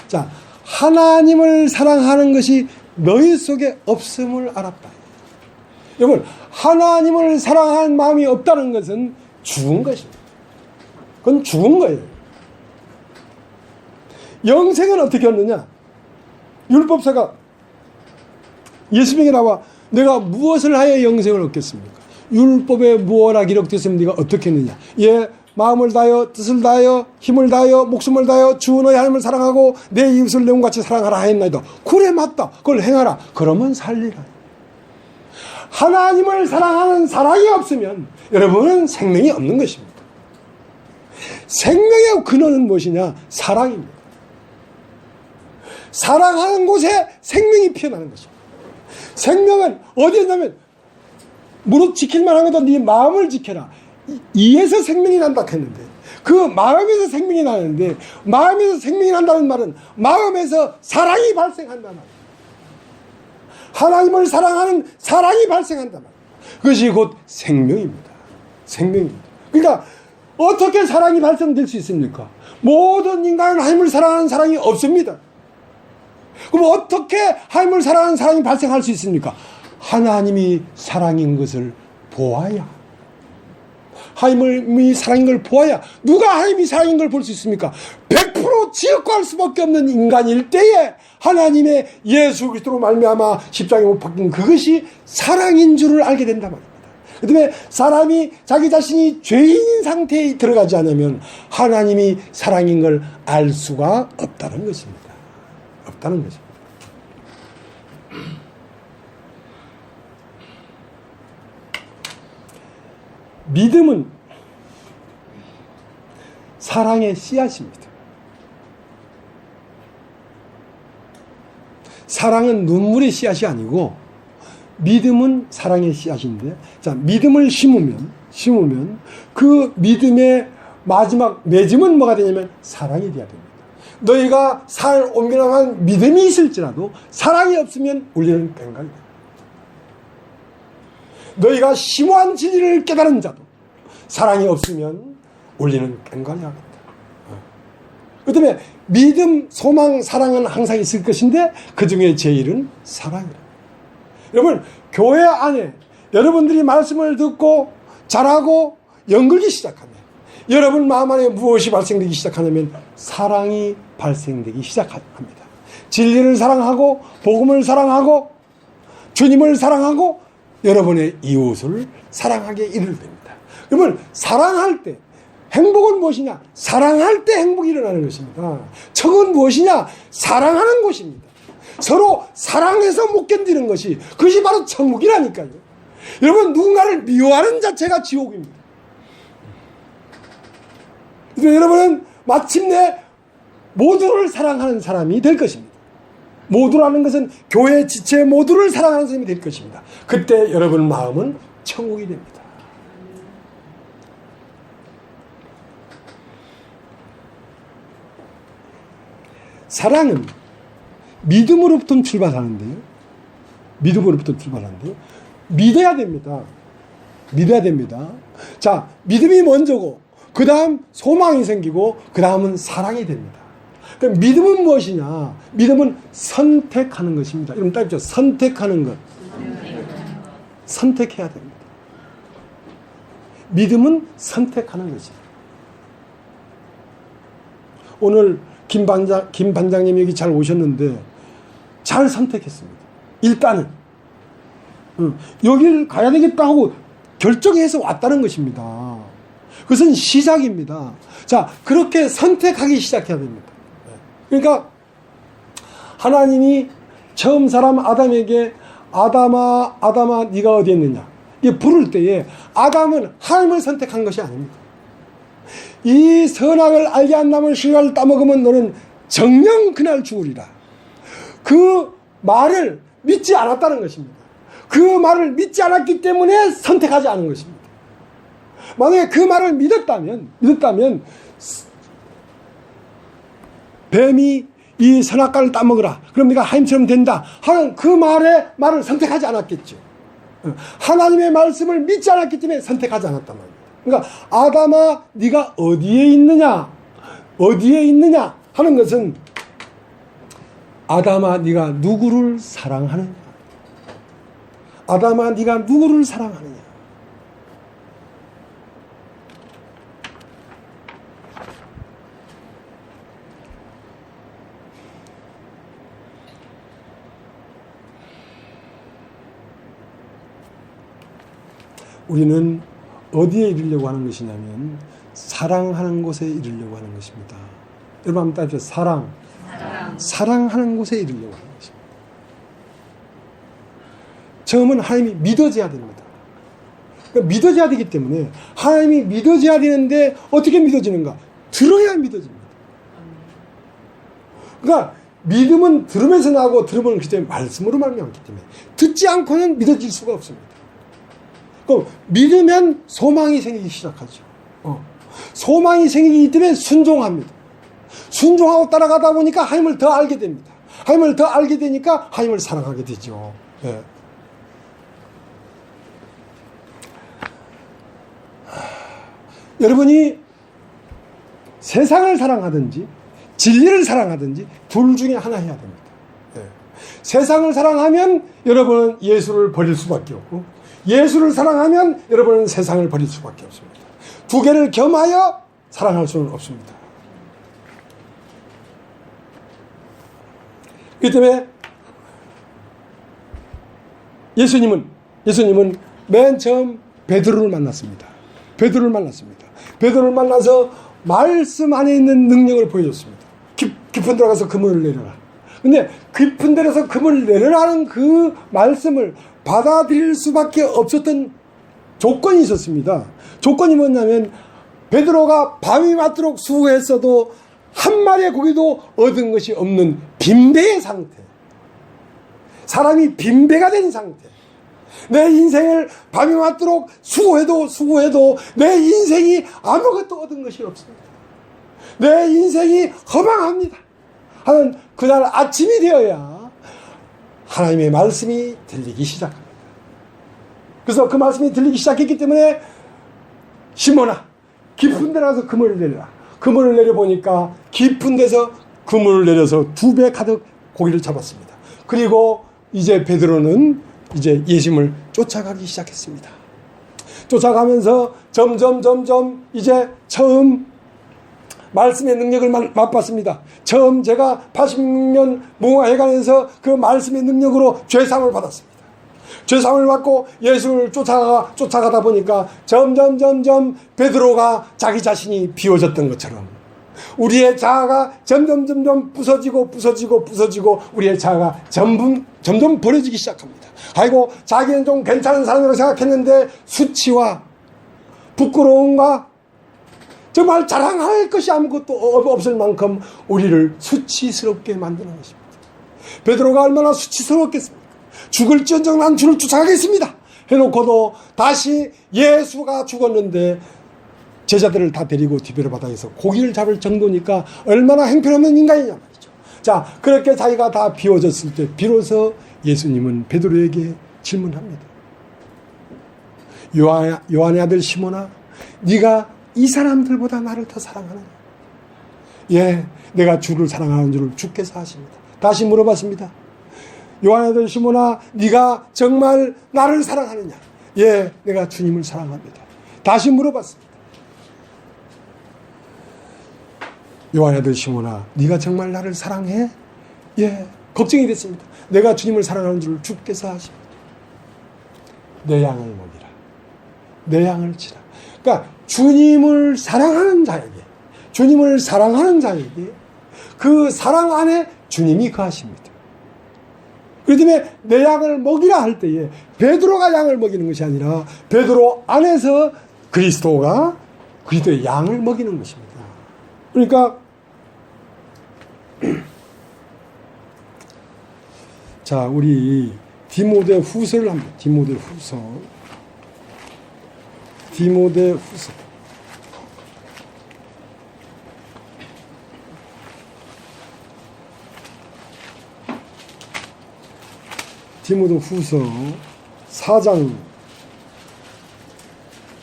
자, 하나님을 사랑하는 것이 너희 속에 없음을 알았다. 여러분, 하나님을 사랑하는 마음이 없다는 것은 죽은 것입니다. 그건 죽은 거예요. 영생은 어떻게 얻느냐? 율법사가 예수님에게 나와 내가 무엇을 하여 영생을 얻겠습니까? 율법에 무엇라 기록되었으면 네가 어떻게 했느냐? 예, 마음을 다하여 뜻을 다하여 힘을 다하여 목숨을 다하여 주 너의 하나님을 사랑하고 내 이웃을 내 몸같이 사랑하라 하였나이다. 그래, 맞다. 그걸 행하라. 그러면 살리라. 하나님을 사랑하는 사랑이 없으면 여러분은 생명이 없는 것입니다. 생명의 근원은 무엇이냐? 사랑입니다. 사랑하는 곳에 생명이 피어나는 것입니다. 생명은 어디였냐면 무릇 지킬 만한 것도 네 마음을 지켜라. 이에서 생명이 난다 했는데, 그 마음에서 생명이 나는데, 마음에서 생명이 난다는 말은 마음에서 사랑이 발생한단 말이에요. 하나님을 사랑하는 사랑이 발생한단 말이에요. 그것이 곧 생명입니다. 생명입니다. 그러니까 어떻게 사랑이 발생될 수 있습니까? 모든 인간은 하나님을 사랑하는 사랑이 없습니다. 그럼 어떻게 하나님을 사랑하는 사랑이 발생할 수 있습니까? 하나님이 사랑인 것을 보아야. 하나님이 사랑인 걸 보아야. 누가 하나님이 사랑인 걸 볼 수 있습니까? 100% 지역화할 수밖에 없는 인간일 때에 하나님의 예수 그리스도로 말미암아 십자가에 못 박힌 그것이 사랑인 줄을 알게 된단 말입니다. 그 다음에 사람이 자기 자신이 죄인인 상태에 들어가지 않으면 하나님이 사랑인 걸 알 수가 없다는 것입니다. 없다는 것입니다. 믿음은 사랑의 씨앗입니다. 사랑은 눈물의 씨앗이 아니고 믿음은 사랑의 씨앗인데, 자, 믿음을 심으면 그 믿음의 마지막 맺음은 뭐가 되냐면 사랑이 되어야 됩니다. 너희가 살 온전한 믿음이 있을지라도 사랑이 없으면 우리는 뱅갈이다. 너희가 심오한 진리를 깨달은 자도 사랑이 없으면 우리는 뱅갈이하겠다. 그 다음에 믿음, 소망, 사랑은 항상 있을 것인데 그 중에 제일은 사랑이다. 여러분, 교회 안에 여러분들이 말씀을 듣고 잘하고 연결기 시작하면 여러분 마음 안에 무엇이 발생되기 시작하냐면 사랑이 발생되기 시작합니다. 진리를 사랑하고 복음을 사랑하고 주님을 사랑하고 여러분의 이웃을 사랑하게 이르됩니다. 여러분, 사랑할 때 행복은 무엇이냐? 사랑할 때 행복이 일어나는 것입니다. 청은 무엇이냐? 사랑하는 곳입니다. 서로 사랑해서 못 견디는 것이, 그것이 바로 천국이라니까요. 여러분, 누군가를 미워하는 자체가 지옥입니다. 그래서 여러분은 마침내 모두를 사랑하는 사람이 될 것입니다. 모두라는 것은 교회 지체 모두를 사랑하는 사람이 될 것입니다. 그때 여러분 마음은 천국이 됩니다. 사랑은 믿음으로부터 출발하는데요. 믿음으로부터 출발하는데요. 믿어야 됩니다. 믿어야 됩니다. 자, 믿음이 먼저고, 그 다음 소망이 생기고, 그 다음은 사랑이 됩니다. 그럼 믿음은 무엇이냐? 믿음은 선택하는 것입니다. 여러분 따르죠? 선택하는 것. 선택해야 됩니다. 믿음은 선택하는 것이에요. 오늘 김 반장님이 여기 잘 오셨는데 잘 선택했습니다. 일단은 여기를 가야 되겠다 하고 결정해서 왔다는 것입니다. 그것은 시작입니다. 자, 그렇게 선택하기 시작해야 됩니다. 그러니까 하나님이 처음 사람 아담에게 아담아 네가 어디 있느냐 이 부를 때에 아담은 하나님을 선택한 것이 아닙니다. 이 선악을 알게 한다면 실과를 따먹으면 너는 정녕 그날 죽으리라. 그 말을 믿지 않았다는 것입니다. 그 말을 믿지 않았기 때문에 선택하지 않은 것입니다. 만약에 그 말을 믿었다면 뱀이 이 선악과를 따먹으라. 그럼 네가 하나님처럼 된다. 하는 그 말을 선택하지 않았겠죠. 하나님의 말씀을 믿지 않았기 때문에 선택하지 않았단 말입니다. 그러니까 아담아 네가 어디에 있느냐 하는 것은 아담아 네가 누구를 사랑하느냐. 아담아 네가 누구를 사랑하느냐. 우리는 어디에 이르려고 하는 것이냐면 사랑하는 곳에 이르려고 하는 것입니다. 여러분 한번 따라해보세요. 사랑하는 곳에 이르려고 하는 것입니다. 처음은 하나님이 믿어져야 됩니다. 그러니까 믿어져야 되기 때문에 하나님이 믿어져야 되는데 어떻게 믿어지는가? 들어야 믿어집니다. 그러니까 믿음은 들으면서 나고 들으면 그렇기 때문에 말씀으로 말미암기 때문에 듣지 않고는 믿어질 수가 없습니다. 그럼 믿으면 소망이 생기기 시작하죠. 소망이 생기기 때문에 순종합니다. 순종하고 따라가다 보니까 하나님을 더 알게 됩니다. 하나님을 더 알게 되니까 하나님을 사랑하게 되죠. 네. 여러분이 세상을 사랑하든지 진리를 사랑하든지 둘 중에 하나 해야 됩니다. 네. 세상을 사랑하면 여러분은 예수를 버릴 수밖에 없고 예수를 사랑하면 여러분은 세상을 버릴 수밖에 없습니다. 두 개를 겸하여 사랑할 수는 없습니다. 그 때문에 예수님은 맨 처음 베드로를 만났습니다. 베드로를 만나서 말씀 안에 있는 능력을 보여줬습니다. 깊은 데 가서 그물을 내려라. 근데 깊은 데서 그물을 내려라는 그 말씀을 받아들일 수밖에 없었던 조건이 있었습니다. 조건이 뭐냐면 베드로가 밤이 맞도록 수고했어도 한 마리의 고기도 얻은 것이 없는 빈배의 상태. 사람이 빈배가 된 상태. 내 인생을 밤이 맞도록 수고해도 내 인생이 아무것도 얻은 것이 없습니다. 내 인생이 허망합니다 하는 그날 아침이 되어야 하나님의 말씀이 들리기 시작합니다. 그래서 그 말씀이 들리기 시작했기 때문에 시몬아 깊은 데 가서 그물을 내려라. 그물을 내려보니까 깊은 데서 그물을 내려서 2배 가득 고기를 잡았습니다. 그리고 이제 베드로는 이제 예수님을 쫓아가기 시작했습니다. 쫓아가면서 점점 이제 처음 말씀의 능력을 맛봤습니다. 처음 제가 86년 무화회관에서 그 말씀의 능력으로 죄사함을 받았습니다. 죄사함을 받고 예수를 쫓아가다 보니까 점점 베드로가 자기 자신이 비워졌던 것처럼 우리의 자아가 점점 부서지고 우리의 자아가 점점 버려지기 시작합니다. 아이고 자기는 좀 괜찮은 사람이라고 생각했는데 수치와 부끄러움과 정말 자랑할 것이 아무것도 없을 만큼 우리를 수치스럽게 만드는 것입니다. 베드로가 얼마나 수치스러웠겠습니까? 죽을지언정 난 주를 쫓아가겠습니다 해놓고도 다시 예수가 죽었는데 제자들을 다 데리고 디베르 바다에서 고기를 잡을 정도니까 얼마나 행편없는 인간이냐 말이죠. 자, 그렇게 자기가 다 비워졌을 때 비로소 예수님은 베드로에게 질문합니다. 요한의 아들 시몬아, 네가 이 사람들보다 나를 더 사랑하느냐? 예, 내가 주를 사랑하는 줄을 주께서 아십니다. 다시 물어봤습니다. 요한의 아들 시몬아, 네가 정말 나를 사랑하느냐? 예, 내가 주님을 사랑합니다. 다시 물어봤습니다. 요한의 아들 시몬아, 네가 정말 나를 사랑해? 예, 걱정이 됐습니다. 내가 주님을 사랑하는 줄 주께서 아십니다. 내 양을 먹이라. 내 양을 치라. 그러니까 주님을 사랑하는 자에게 그 사랑 안에 주님이 거하십니다. 그렇기 때문에 내 양을 먹이라 할 때에 베드로가 양을 먹이는 것이 아니라 베드로 안에서 그리스도의 양을 먹이는 것입니다. 그러니까 자, 우리 디모데 후서를 합니다. 디모데 후서 4장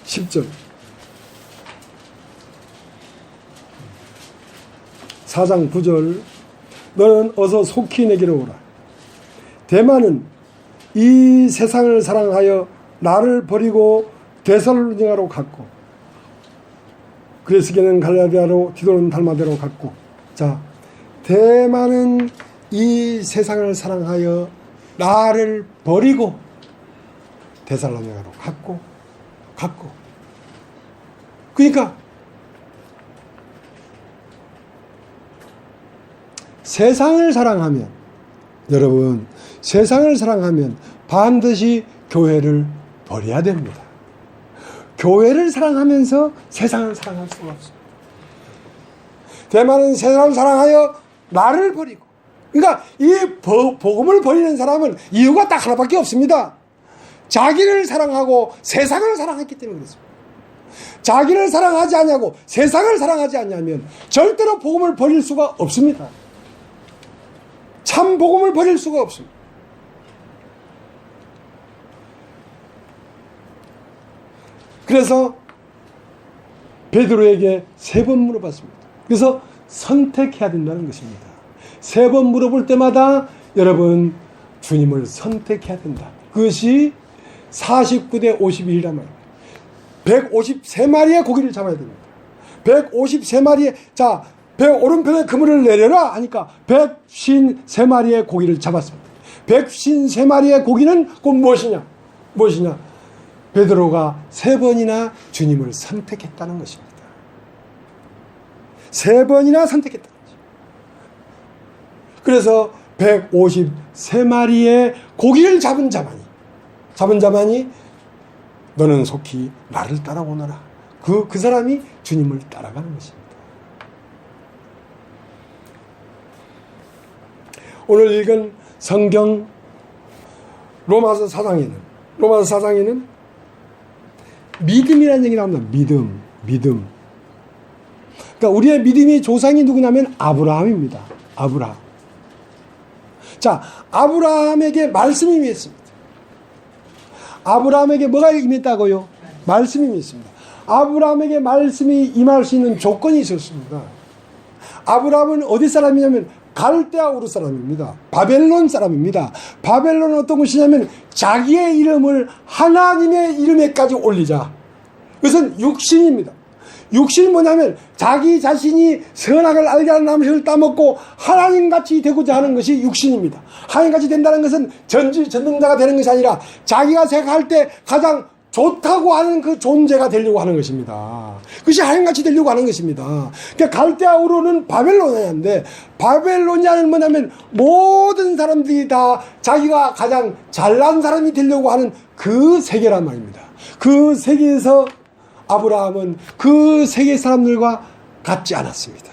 10절 4장 9절 너는 어서 속히 내게로 오라. 대만은 이 세상을 사랑하여 나를 버리고 데살로니가로 갔고 그레스게는 갈라디아로 디도는 달마데로 갔고 자, 대만은 이 세상을 사랑하여 나를 버리고 데살로니가로 갔고 그러니까 세상을 사랑하면 여러분 세상을 사랑하면 반드시 교회를 버려야 됩니다. 교회를 사랑하면서 세상을 사랑할 수가 없습니다. 대만은 세상을 사랑하여 나를 버리고 그러니까 이 복음을 버리는 사람은 이유가 딱 하나밖에 없습니다. 자기를 사랑하고 세상을 사랑했기 때문에 그렇습니다. 자기를 사랑하지 않냐고 세상을 사랑하지 않냐면 절대로 복음을 버릴 수가 없습니다. 참 복음을 버릴 수가 없습니다. 그래서 베드로에게 3번 물어봤습니다. 그래서 선택해야 된다는 것입니다. 3번 물어볼 때마다 여러분 주님을 선택해야 된다. 그것이 49대 51이란 말입니다. 153마리의 고기를 잡아야 됩니다. 153마리의 자, 배 오른편에 그물을 내려라 하니까 153마리의 고기를 잡았습니다. 153마리의 고기는 곧 무엇이냐? 베드로가 3번이나 주님을 선택했다는 것입니다. 3번이나 선택했다는 것입니다. 그래서 153마리의 고기를 잡은 자만이 너는 속히 나를 따라오너라. 그 사람이 주님을 따라가는 것입니다. 오늘 읽은 성경 로마서 4장에는 믿음이라는 얘기 나옵니다. 믿음. 그러니까 우리의 믿음의 조상이 누구냐면 아브라함입니다. 아브라함. 자, 아브라함에게 말씀이 임했습니다. 아브라함에게 뭐가 임했다고요? 말씀이 임했습니다. 아브라함에게 말씀이 임할 수 있는 조건이 있었습니다. 아브라함은 어디 사람이냐면 갈대아 우르 사람입니다. 바벨론 사람입니다. 바벨론은 어떤 것이냐면 자기의 이름을 하나님의 이름에까지 올리자. 그것은 육신입니다. 육신이 뭐냐면 자기 자신이 선악을 알게 하는 나무를 따먹고 하나님같이 되고자 하는 것이 육신입니다. 하나님같이 된다는 것은 전지전능자가 되는 것이 아니라 자기가 생각할 때 가장 좋다고 하는 그 존재가 되려고 하는 것입니다. 그것이 하나님같이 되려고 하는 것입니다. 그러니까 갈대아우르는 바벨로니아인데 바벨로니아는 뭐냐면 모든 사람들이 다 자기가 가장 잘난 사람이 되려고 하는 그 세계란 말입니다. 그 세계에서 아브라함은 그 세계 사람들과 같지 않았습니다.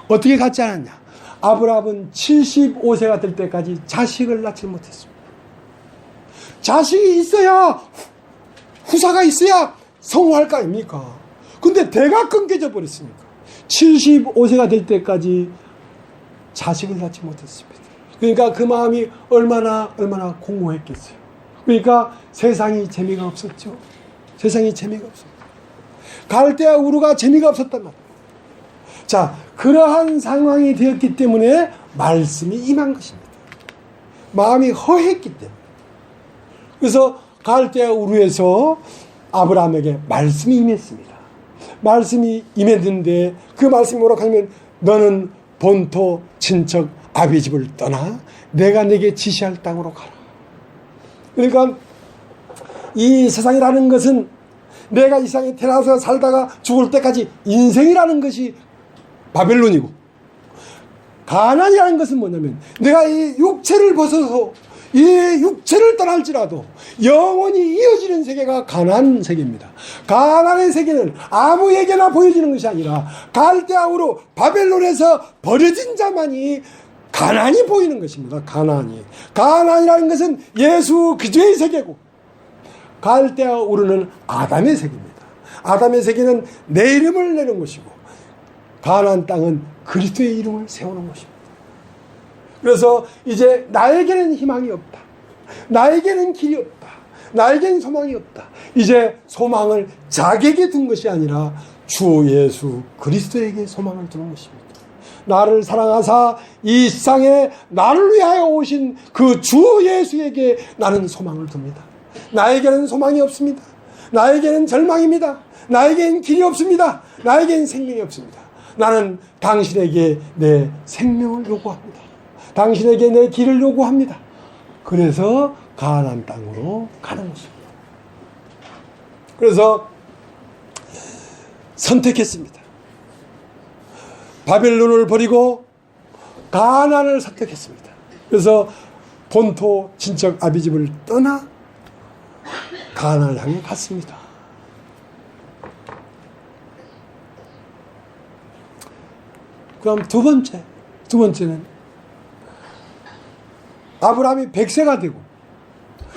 어떻게 같지 않았냐? 아브라함은 75세가 될 때까지 자식을 낳지 못했습니다. 자식이 있어야 후사가 있어야 성공할 거 아닙니까? 근데 대가 끊겨져 버렸으니까 75세가 될 때까지 자식을 낳지 못했습니다. 그러니까 그 마음이 얼마나 공고했겠어요. 그러니까 세상이 재미가 없었죠. 세상이 재미가 없었죠. 갈대아 우르가 재미가 없었단 말이에요. 자, 그러한 상황이 되었기 때문에 말씀이 임한 것입니다. 마음이 허했기 때문에. 그래서 갈대아 우르에서 아브라함에게 말씀이 임했습니다. 말씀이 임했는데 그 말씀이 뭐라고 하면 너는 본토 친척 아비 집을 떠나 내가 내게 지시할 땅으로 가라. 그러니까 이 세상이라는 것은 내가 이 세상에 태어나서 살다가 죽을 때까지 인생이라는 것이 바벨론이고, 가나안이라는 것은 뭐냐면 내가 이 육체를 벗어서 이 육체를 떠날지라도 영원히 이어지는 세계가 가나안 세계입니다. 가나안의 세계는 아무에게나 보여지는 것이 아니라 갈대아우로 바벨론에서 버려진 자만이 가나안이 보이는 것입니다. 가나안이라는 것은 예수 그리스도의 세계고, 갈대아우르는 아담의 세계입니다. 아담의 세계는 내 이름을 내는 것이고, 가나안 땅은 그리스도의 이름을 세우는 것입니다. 그래서 이제 나에게는 희망이 없다. 나에게는 길이 없다. 나에게는 소망이 없다. 이제 소망을 자기에게 둔 것이 아니라 주 예수 그리스도에게 소망을 두는 것입니다. 나를 사랑하사 이 세상에 나를 위하여 오신 그 주 예수에게 나는 소망을 둡니다. 나에게는 소망이 없습니다. 나에게는 절망입니다. 나에게는 길이 없습니다. 나에게는 생명이 없습니다. 나는 당신에게 내 생명을 요구합니다. 당신에게 내 길을 요구합니다. 그래서 가나안 땅으로 가는 것입니다. 그래서 선택했습니다. 바벨론을 버리고 가나안을 선택했습니다. 그래서 본토 친척 아비집을 떠나 가나안을 향해 갔습니다. 그럼 두 번째는 아브라함이 100세가 되고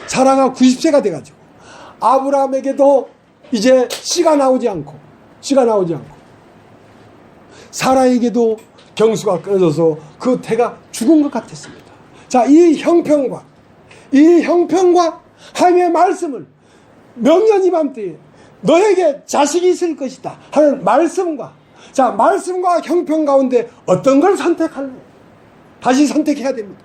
사라가 90세가 돼가지고 아브라함에게도 이제 씨가 나오지 않고 사라에게도 경수가 끊어져서 그 태가 죽은 것 같았습니다. 자, 이 형편과 하나님의 말씀을 명년 이맘때에 너에게 자식이 있을 것이다 하는 말씀과 형편 가운데 어떤 걸 선택할래? 다시 선택해야 됩니다.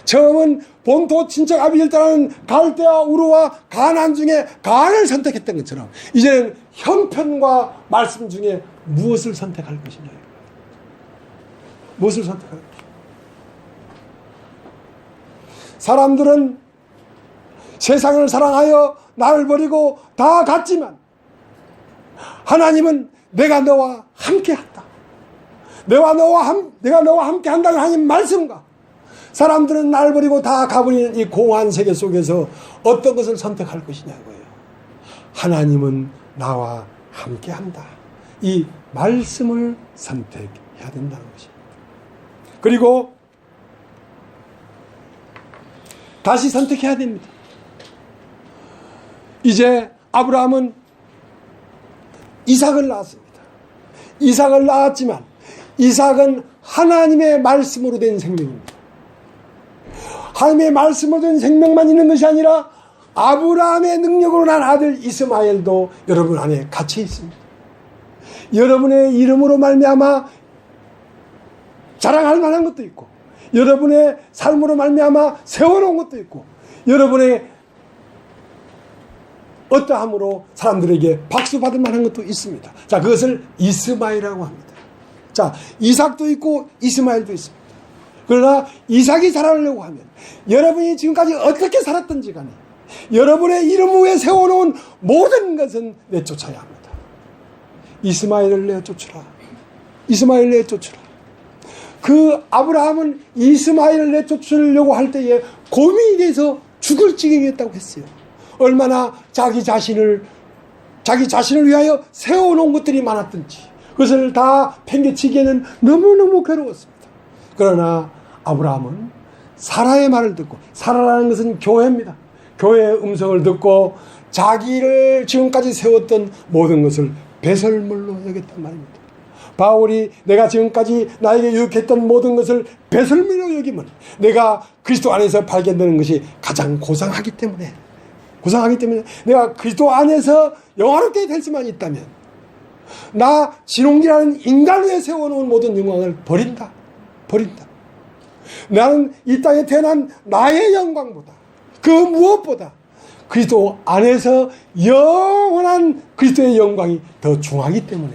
처음은 본토 친척 아비를 따르는 갈대아 우르와 가나안 중에 가나안을 선택했던 것처럼 이제는 형편과 말씀 중에 무엇을 선택할 것이냐. 무엇을 선택할 것이냐. 사람들은 세상을 사랑하여 나를 버리고 다 갔지만 하나님은 내가 너와 함께한다. 내가 너와 함께한다는 하나님 말씀과 사람들은 날 버리고 다 가버리는 이 공허한 세계 속에서 어떤 것을 선택할 것이냐고요. 하나님은 나와 함께한다. 이 말씀을 선택해야 된다는 것입니다. 그리고 다시 선택해야 됩니다. 이제 아브라함은 이삭을 낳았습니다. 이삭을 낳았지만 이삭은 하나님의 말씀으로 된 생명입니다. 하나님의 말씀으로 된 생명만 있는 것이 아니라 아브라함의 능력으로 난 아들 이스마엘도 여러분 안에 갇혀 있습니다. 여러분의 이름으로 말미암아 자랑할 만한 것도 있고, 여러분의 삶으로 말미암아 세워놓은 것도 있고, 여러분의 어떠함으로 사람들에게 박수 받을 만한 것도 있습니다. 자, 그것을 이스마엘이라고 합니다. 자, 이삭도 있고 이스마엘도 있습니다. 그러나 이삭이 살아나려고 하면 여러분이 지금까지 어떻게 살았든지 간에 여러분의 이름 위에 세워놓은 모든 것은 내쫓아야 합니다. 이스마엘을 내쫓으라. 이스마엘을 내쫓으라. 그 아브라함은 이스마엘을 내쫓으려고 할 때에 고민이 돼서 죽을 지경이었다고 했어요. 얼마나 자기 자신을 위하여 세워놓은 것들이 많았든지 그것을 다 팽개치기에는 너무너무 괴로웠습니다. 그러나 아브라함은 사라의 말을 듣고, 사라라는 것은 교회입니다. 교회의 음성을 듣고 자기를 지금까지 세웠던 모든 것을 배설물로 여겼단 말입니다. 바울이 내가 지금까지 나에게 유익했던 모든 것을 배설물로 여기면 내가 그리스도 안에서 발견되는 것이 가장 고상하기 때문에 내가 그리스도 안에서 영화롭게 될 수만 있다면 나 진홍기라는 인간 위에 세워놓은 모든 영광을 버린다. 나는 이 땅에 태어난 나의 영광보다 그 무엇보다 그리스도 안에서 영원한 그리스도의 영광이 더 중하기 때문에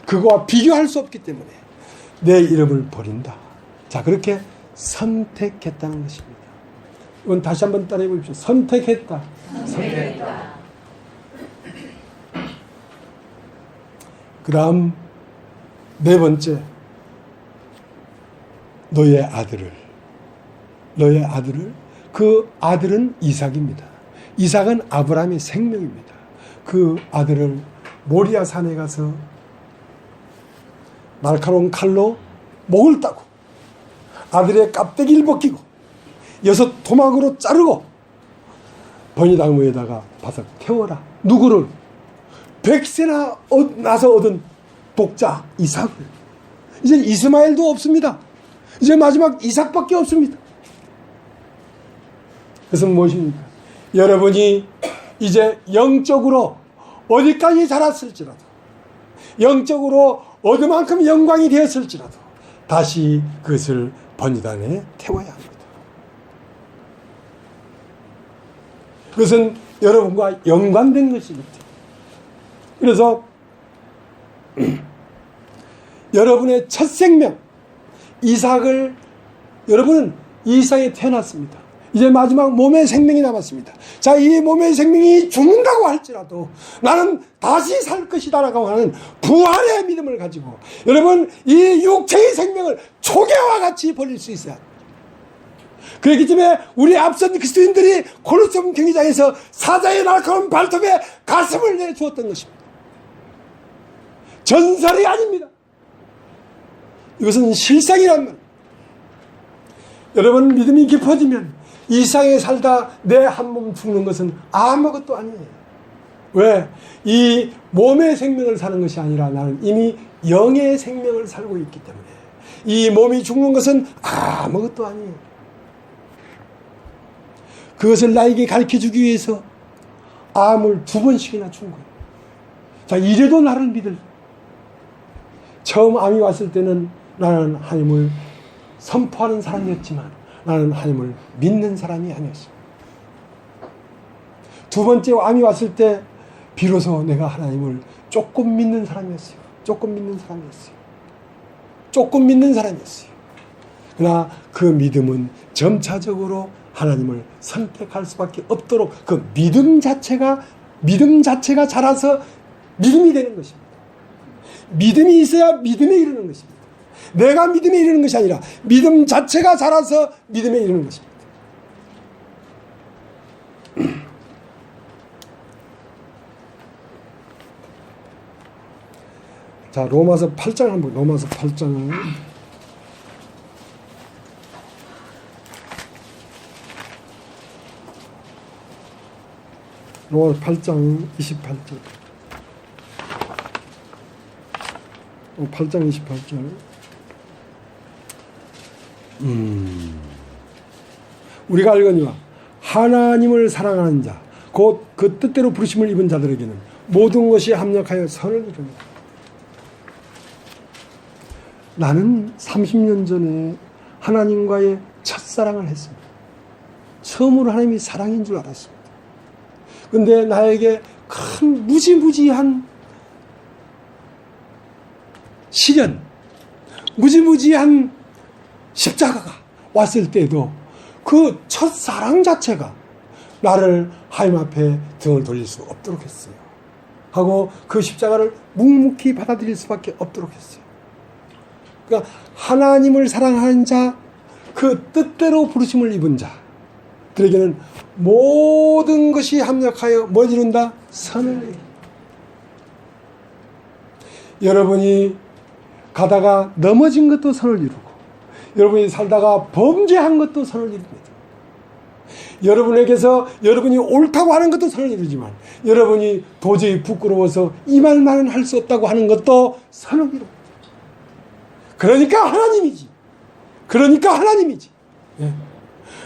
그거와 비교할 수 없기 때문에 내 이름을 버린다. 자, 그렇게 선택했다는 것입니다. 이건 다시 한번 따라해 보십시오. 선택했다. 그 다음 네 번째, 너의 아들을 그 아들은 이삭입니다. 이삭은 아브라함의 생명입니다. 그 아들을 모리아 산에 가서 날카로운 칼로 목을 따고 아들의 깝대기를 벗기고 6 토막으로 자르고 번이나무에다가 바싹 태워라. 누구를? 100세나 나서 얻은 독자 이삭을. 이제 이스마엘도 없습니다. 이제 마지막 이삭밖에 없습니다. 그것은 무엇입니까? 여러분이 이제 영적으로 어디까지 자랐을지라도, 영적으로 어디만큼 영광이 되었을지라도 다시 그것을 번이단에 태워야 합니다. 그것은 여러분과 연관된 것입니다. 그래서 여러분의 첫 생명 이삭을, 여러분은 이 세상에 태어났습니다. 이제 마지막 몸의 생명이 남았습니다. 자, 이 몸의 생명이 죽는다고 할지라도 나는 다시 살 것이다라고 하는 부활의 믿음을 가지고 여러분 이 육체의 생명을 초계와 같이 버릴 수 있어야 합니다. 그렇기 때문에 우리 앞선 그리스도인들이 콜로세움 경기장에서 사자의 날카로운 발톱에 가슴을 내주었던 것입니다. 전설이 아닙니다. 이것은 실상이란 말입니다. 여러분 믿음이 깊어지면 이 세상에 살다 내 한 몸 죽는 것은 아무것도 아니에요. 왜? 이 몸의 생명을 사는 것이 아니라 나는 이미 영의 생명을 살고 있기 때문에 이 몸이 죽는 것은 아무것도 아니에요. 그것을 나에게 가르쳐주기 위해서 암을 2번씩이나 준 거예요. 자, 이래도 나를 믿을. 처음 암이 왔을 때는 나는 하나님을 선포하는 사람이었지만 나는 하나님을 믿는 사람이 아니었습니다. 2번째 암이 왔을 때 비로소 내가 하나님을 조금 믿는 사람이었어요. 조금 믿는 사람이었어요. 그러나 그 믿음은 점차적으로 하나님을 선택할 수밖에 없도록 그 믿음 자체가 자라서 믿음이 되는 것입니다. 믿음이 있어야 믿음에 이르는 것입니다. 내가 믿음에 이르는 것이 아니라 믿음 자체가 자라서 믿음에 이르는 것입니다. 자, 로마서 8장 한번, 로마서 8장을 로마서 8장 28절 8장 28절 우리가 알거니와 하나님을 사랑하는 자 곧 그 뜻대로 부르심을 입은 자들에게는 모든 것이 합력하여 선을 이룹니다. 나는 30년 전에 하나님과의 첫사랑을 했습니다. 처음으로 하나님이 사랑인 줄 알았습니다. 그런데 나에게 큰 무지무지한 시련, 무지무지한 십자가가 왔을 때도 그 첫사랑 자체가 나를 하나님 앞에 등을 돌릴 수 없도록 했어요. 하고 그 십자가를 묵묵히 받아들일 수밖에 없도록 했어요. 그러니까 하나님을 사랑하는 자, 그 뜻대로 부르심을 입은 자들에게는 모든 것이 합력하여 뭘 이룬다? 선을 이룬다. 여러분이 가다가 넘어진 것도 선을 이루고 여러분이 살다가 범죄한 것도 선을 이룹니다. 여러분에게서 여러분이 옳다고 하는 것도 선을 이루지만 여러분이 도저히 부끄러워서 이 말만은 할 수 없다고 하는 것도 선을 이룹니다. 그러니까 하나님이지. 그러니까 하나님이지. 예.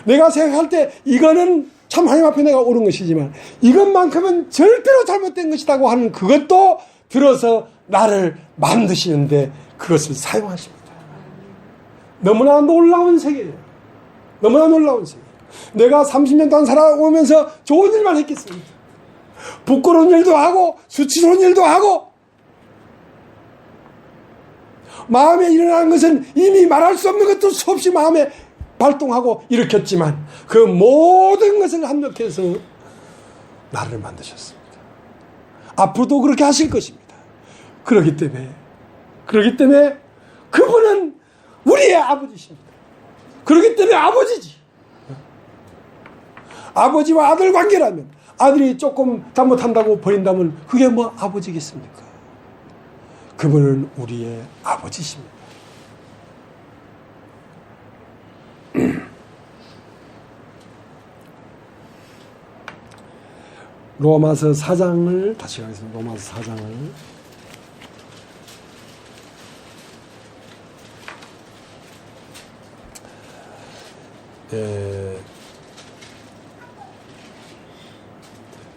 내가 생각할 때 이거는 참 하나님 앞에 내가 옳은 것이지만 이것만큼은 절대로 잘못된 것이라고 하는 그것도 들어서 나를 만드시는데 그것을 사용하십니다. 너무나 놀라운 세계예요. 너무나 놀라운 세계. 내가 30년 동안 살아오면서 좋은 일만 했겠습니다. 부끄러운 일도 하고 수치스러운 일도 하고 마음에 일어나는 것은 이미 말할 수 없는 것도 수없이 마음에 발동하고 일으켰지만 그 모든 것을 합력해서 나를 만드셨습니다. 앞으로도 그렇게 하실 것입니다. 그렇기 때문에 그분은 우리의 아버지십니다. 그렇기 때문에 아버지지. 아버지와 아들 관계라면 아들이 조금 잘못한다고 버린다면 그게 뭐 아버지겠습니까? 그분은 우리의 아버지십니다. 로마서 4장을 다시 가겠습니다. 로마서 4장을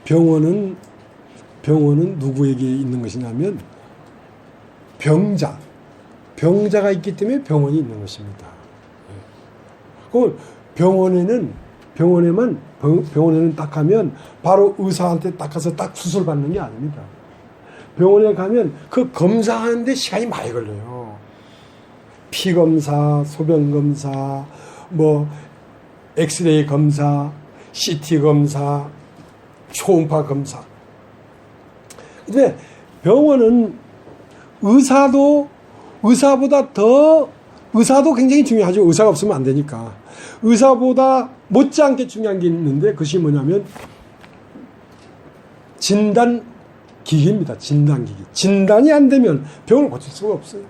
병원은 누구에게 있는 것이냐면 병자가 있기 때문에 병원이 있는 것입니다. 그 병원에는 딱 가면 바로 의사한테 딱 가서 딱 수술 받는 게 아닙니다. 병원에 가면 그 검사하는데 시간이 많이 걸려요. 피 검사, 소변 검사, 뭐 엑스레이 검사, CT 검사, 초음파 검사. 근데 병원은 의사도 굉장히 중요하죠. 의사가 없으면 안 되니까. 의사보다 못지않게 중요한 게 있는데 그것이 뭐냐면 진단기기입니다. 진단기기. 진단이 안 되면 병을 고칠 수가 없어요.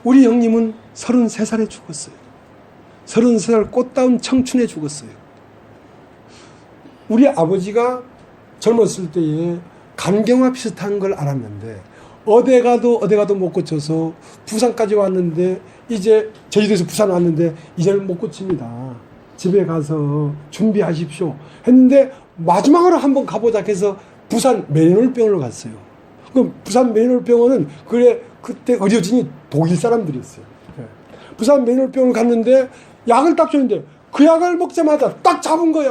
우리 형님은 33살에 죽었어요. 33살 꽃다운 청춘에 죽었어요. 우리 아버지가 젊었을 때에 간경화 비슷한 걸 알았는데 어디 가도 못 고쳐서 부산까지 왔는데 이제 제주도에서 부산 왔는데 이제는 못 고칩니다. 집에 가서 준비하십시오 했는데 마지막으로 한번 가보자 해서 부산 메리놀병원을 갔어요. 그럼 부산 메리놀병원은 그때 의료진이 독일 사람들이었어요. 부산 메리놀병원을 갔는데 약을 딱 줬는데 그 약을 먹자마자 딱 잡은 거야.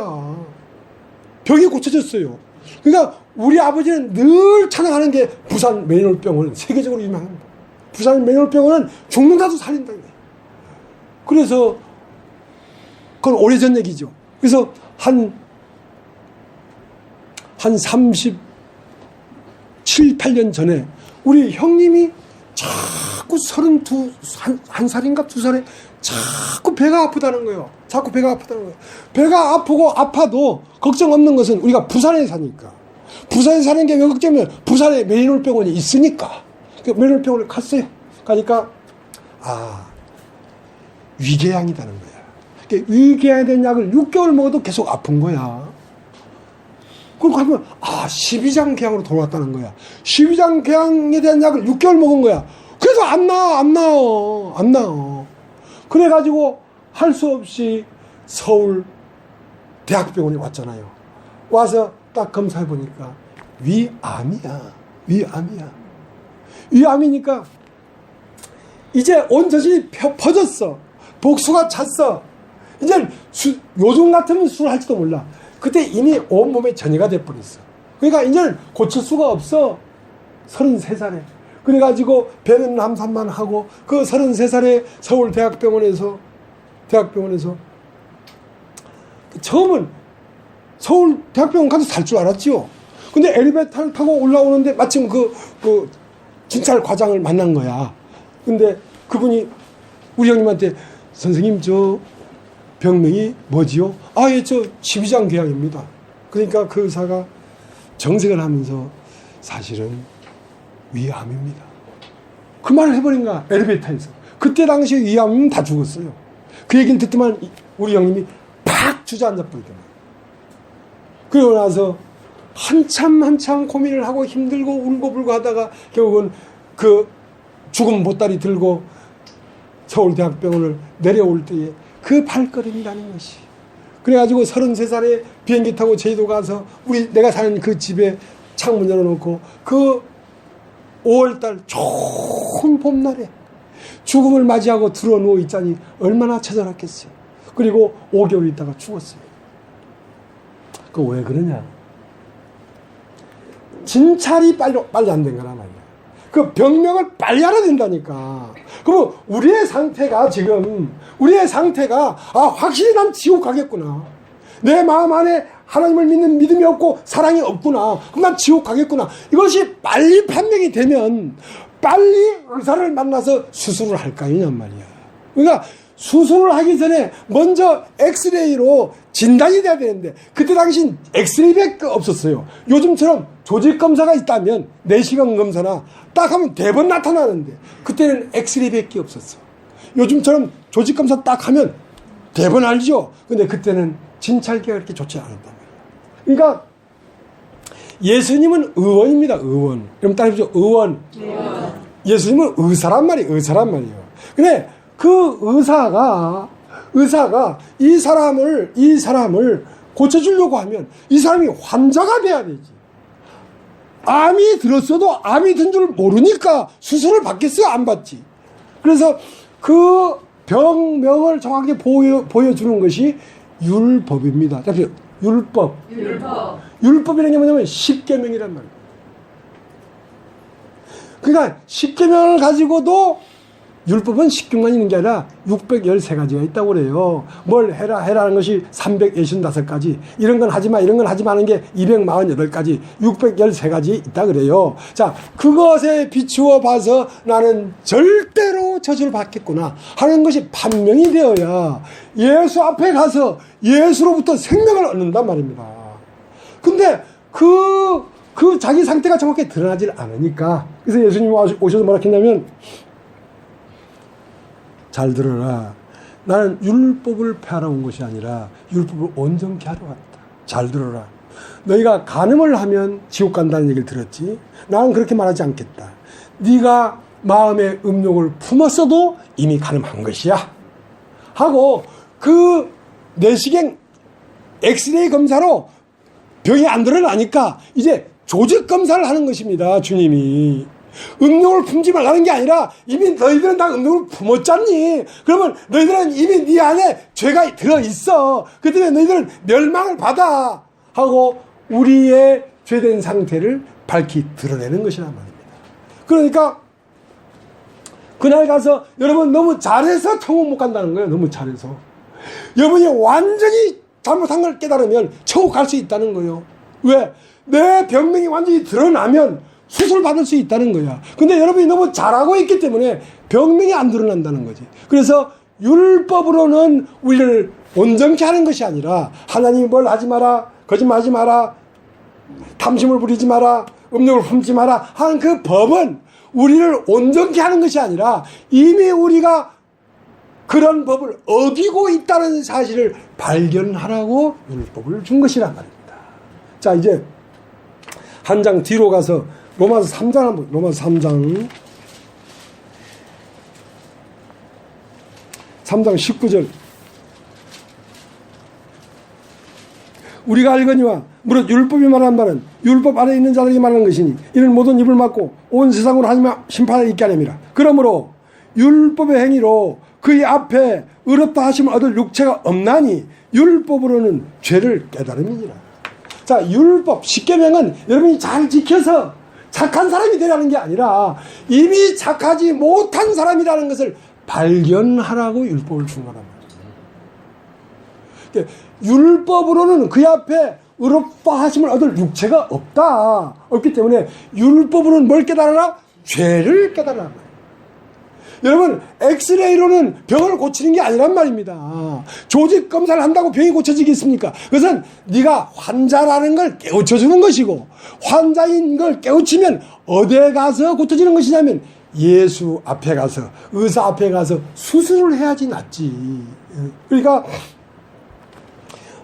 병이 고쳐졌어요. 그러니까 우리 아버지는 늘 찬양하는 게 부산 메리놀병원은 세계적으로 유명합니다. 부산 메리놀병원은 죽는다도 살린다. 그래서 그건 오래전 얘기죠. 그래서 한 37, 8년 전에 우리 형님이 자꾸 31살인가 2살에 자꾸 배가 아프다는 거예요. 배가 아프고 아파도 걱정 없는 것은 우리가 부산에 사니까. 부산에 사는 게 왜 걱정이면 부산에 메리놀병원이 있으니까. 메리놀병원을 갔어요. 가니까 위궤양이라는 거야. 위궤양에 대한 약을 6개월 먹어도 계속 아픈 거야. 그럼 가면 12장 궤양으로 돌아왔다는 거야. 12장 궤양에 대한 약을 6개월 먹은 거야. 그래서 안 나아. 그래가지고 할 수 없이 서울 대학병원에 왔잖아요. 와서 딱 검사해 보니까 위암이야. 위암이니까 이제 온 전신이 퍼졌어. 복수가 찼어. 이제 요즘 같으면 술할지도 몰라. 그때 이미 온몸에 전이가 돼버렸어. 그러니까 이제는 고칠 수가 없어. 33살에. 그래가지고 배는 남산만 하고 그 33살에 서울 대학병원에서 처음은 서울 대학병원 가서 살 줄 알았지요. 근데 엘리베이터를 타고 올라오는데 마침 그 진찰 과장을 만난 거야. 근데 그분이 우리 형님한테 선생님 저 병명이 뭐지요? 저 12장 궤양입니다. 그러니까 그 의사가 정색을 하면서 사실은 위암입니다. 그 말을 해버린 거야. 엘리베이터에서. 그때 당시에 위암이면 다 죽었어요. 그 얘기를 듣더만 우리 형님이 팍 주저앉아 버리더만. 그러고 나서 한참 고민을 하고 힘들고 울고불고 하다가 결국은 그 죽은 보따리 들고 서울대학병원을 내려올 때에 그 발걸음이라는 것이. 그래가지고 33살에 비행기 타고 제주도 가서 내가 사는 그 집에 창문 열어놓고 그 5월달 좋은 봄날에 죽음을 맞이하고 들어 누워 있자니 얼마나 처절했겠어요. 그리고 5개월 있다가 죽었어요. 그 왜 그러냐? 진찰이 빨리 안 된 거란 말이야. 그 병명을 빨리 알아야 된다니까. 그러면 우리의 상태가 확실히 난 지옥 가겠구나. 내 마음 안에 하나님을 믿는 믿음이 없고 사랑이 없구나. 그럼 난 지옥 가겠구나. 이것이 빨리 판명이 되면 빨리 의사를 만나서 수술을 할 거 아니냔 말이야. 그러니까 수술을 하기 전에 먼저 엑스레이로 진단이 돼야 되는데 그때 당시 엑스레이밖에 없었어요. 요즘처럼 조직검사가 있다면 내시경 검사나 딱 하면 대번 나타나는데 그때는 엑스레이밖에 없었어. 요즘처럼 조직검사 딱 하면 대번 알죠. 근데 그때는 진찰기가 그렇게 좋지 않았단 말이야. 그러니까 예수님은 의원입니다. 의원. 그럼 따라해보죠. 의원. 예수님은 의사란 말이에요. 근데 그 의사가 이 사람을 고쳐주려고 하면 이 사람이 환자가 돼야 되지. 암이 들었어도 암이 든 줄 모르니까 수술을 받겠어요? 안 받지. 그래서 그 병명을 정확하게 보여주는 것이 율법입니다. 율법. 율법이라는 게 뭐냐면 십계명이란 말이에요. 그러니까 십계명을 가지고도 율법은 10경만 있는 게 아니라 613가지가 있다고 그래요. 뭘 해라는 것이 365가지. 이런 건 하지 마, 이런 건 하지 마는 게 248가지, 613가지 있다 그래요. 자, 그것에 비추어 봐서 나는 절대로 저주를 받겠구나 하는 것이 판명이 되어야 예수 앞에 가서 예수로부터 생명을 얻는단 말입니다. 근데 그 자기 상태가 정확히 드러나질 않으니까. 그래서 예수님이 오셔서 뭐라 했냐면, 잘 들어라. 나는 율법을 폐하러 온 것이 아니라 율법을 온전케 하러 왔다. 잘 들어라. 너희가 간음을 하면 지옥 간다는 얘기를 들었지. 나는 그렇게 말하지 않겠다. 네가 마음에 음욕을 품었어도 이미 간음한 것이야. 하고 그 내시경 엑스레이 검사로 병이 안 드러나니까 이제 조직 검사를 하는 것입니다. 주님이. 음욕을 품지 말라는 게 아니라 이미 너희들은 다 음욕을 품었잖니. 그러면 너희들은 이미 네 안에 죄가 들어있어. 그 때문에 너희들은 멸망을 받아 하고 우리의 죄된 상태를 밝히 드러내는 것이란 말입니다. 그러니까 그날 가서 여러분 너무 잘해서 천국 못 간다는 거예요. 너무 잘해서. 여러분이 완전히 잘못한 걸 깨달으면 천국 갈 수 있다는 거예요. 왜? 내 병명이 완전히 드러나면 수술 받을 수 있다는 거야. 근데 여러분이 너무 잘하고 있기 때문에 병명이 안 드러난다는 거지. 그래서 율법으로는 우리를 온전케 하는 것이 아니라 하나님이 뭘 하지 마라, 거짓말하지 마라, 탐심을 부리지 마라, 음욕을 품지 마라 하는 그 법은 우리를 온전케 하는 것이 아니라 이미 우리가 그런 법을 어기고 있다는 사실을 발견하라고 율법을 준 것이란 말입니다. 자, 이제 한 장 뒤로 가서 로마서 3장 한번, 로마서 3장 19절. 우리가 알거니와 무릇 율법이 말하는 말은 율법 아래 있는 자들에게 말하는 것이니 이는 모든 입을 막고 온 세상으로 하나님의 심판을 있게 하렵니다. 그러므로 율법의 행위로 그의 앞에 의롭다 하심을 얻을 육체가 없나니 율법으로는 죄를 깨달음이니라. 자, 율법, 십계명은 여러분이 잘 지켜서 착한 사람이 되라는 게 아니라 이미 착하지 못한 사람이라는 것을 발견하라고 율법을 준 거란 말이에요. 율법으로는 그의 앞에 의롭다 하심을 얻을 육체가 없기 때문에 율법으로는 뭘 깨달아라? 죄를 깨달아라. 여러분, 엑스레이로는 병을 고치는 게 아니란 말입니다. 조직 검사를 한다고 병이 고쳐지겠습니까? 그것은 네가 환자라는 걸 깨우쳐주는 것이고, 환자인 걸 깨우치면 어디에 가서 고쳐지는 것이냐면 예수 앞에 가서, 의사 앞에 가서 수술을 해야지 낫지. 그러니까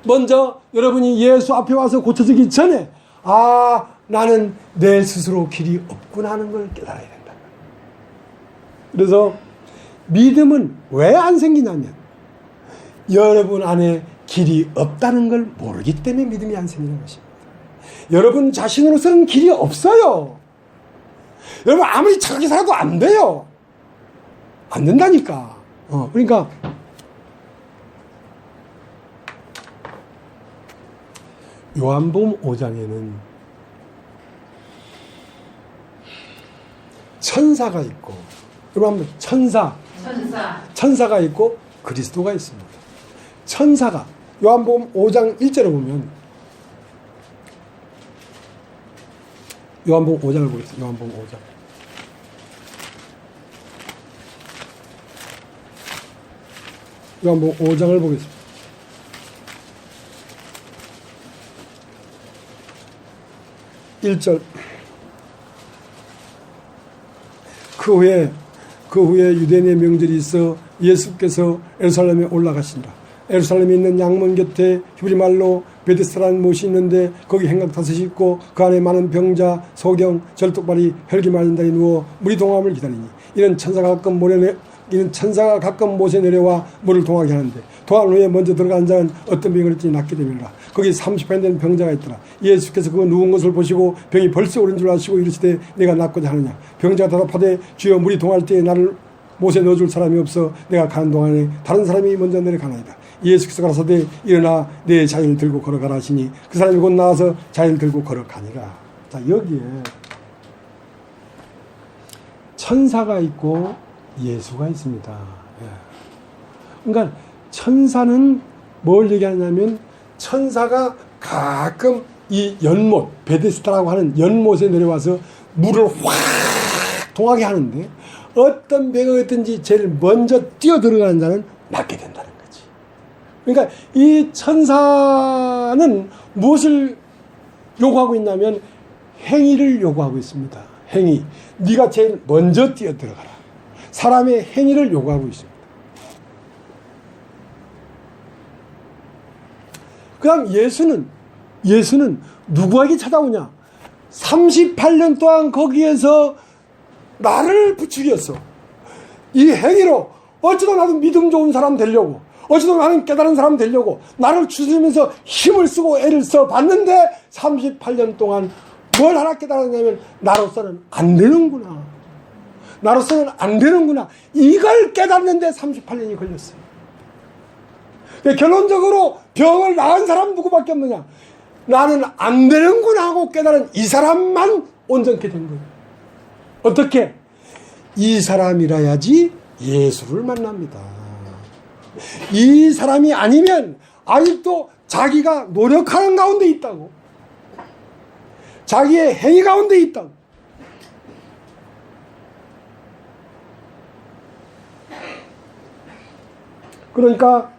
먼저 여러분이 예수 앞에 와서 고쳐지기 전에 나는 내 스스로 길이 없구나 하는 걸 깨달아야 된다. 그래서 믿음은 왜 안 생기냐면 여러분 안에 길이 없다는 걸 모르기 때문에 믿음이 안 생기는 것입니다. 여러분 자신으로서는 길이 없어요. 여러분 아무리 착하게 살아도 안 돼요. 안 된다니까. 그러니까 요한복음 5장에는 천사가 있고, 여러분 천사가 있고 그리스도가 있습니다. 천사가 요한복음 5장 1절에 보면, 요한복음 5장을 보겠습니다. 요한복음 5장. 요한복음 5장을 보겠습니다. 1절. 그 후에 유대인의 명절이 있어 예수께서 예루살렘에 올라가신다. 예루살렘에 있는 양문 곁에 히브리말로 베데스다라는 못이 있는데 거기 행각 5이 있고 그 안에 많은 병자, 소경, 절뚝발이 혈기 마른 자에 누워 물이 동함을 기다리니 이는 천사가 가끔 못에 내려와 물을 동하게 하는데 동한 후에 먼저 들어간 자는 어떤 병을 했더니 낫게 되밀라. 거기 30편 된 병자가 있더라. 예수께서 그가 누운 것을 보시고 병이 벌써 오른 줄 아시고 이르시되 내가 낫고자 하느냐. 병자가 대답하되 주여 물이 동할 때에 나를 못에 넣어줄 사람이 없어 내가 가는 동안에 다른 사람이 먼저 내려가나이다. 예수께서 가라사대 일어나 내 자리를 들고 걸어가라 하시니 그 사람이 곧 나와서 자리를 들고 걸어가니라. 자, 여기에 천사가 있고 예수가 있습니다. 그러니까 천사는 뭘 얘기하냐면 천사가 가끔 이 연못, 베데스다라고 하는 연못에 내려와서 물을 확 동하게 하는데 어떤 배가 있든지 제일 먼저 뛰어 들어가는 자는 낫게 된다는 거지. 그러니까 이 천사는 무엇을 요구하고 있냐면 행위를 요구하고 있습니다. 행위. 네가 제일 먼저 뛰어 들어가라. 사람의 행위를 요구하고 있습니다. 그 다음 예수는 누구에게 찾아오냐? 38년 동안 거기에서 나를 부추겼어. 이 행위로 어쩌다 나도 믿음 좋은 사람 되려고, 어쩌다 나는 깨달은 사람 되려고 나를 추스리면서 힘을 쓰고 애를 써 봤는데 38년 동안 뭘 하나 깨달았냐면 나로서는 안 되는구나. 나로서는 안 되는구나. 이걸 깨닫는데 38년이 걸렸어요. 결론적으로 병을 나은 사람 누구밖에 없느냐? 나는 안 되는구나 하고 깨달은 이 사람만 온전케 된 거예요. 어떻게? 이 사람이라야지 예수를 만납니다. 이 사람이 아니면 아직도 자기가 노력하는 가운데 있다고. 자기의 행위 가운데 있다고. 그러니까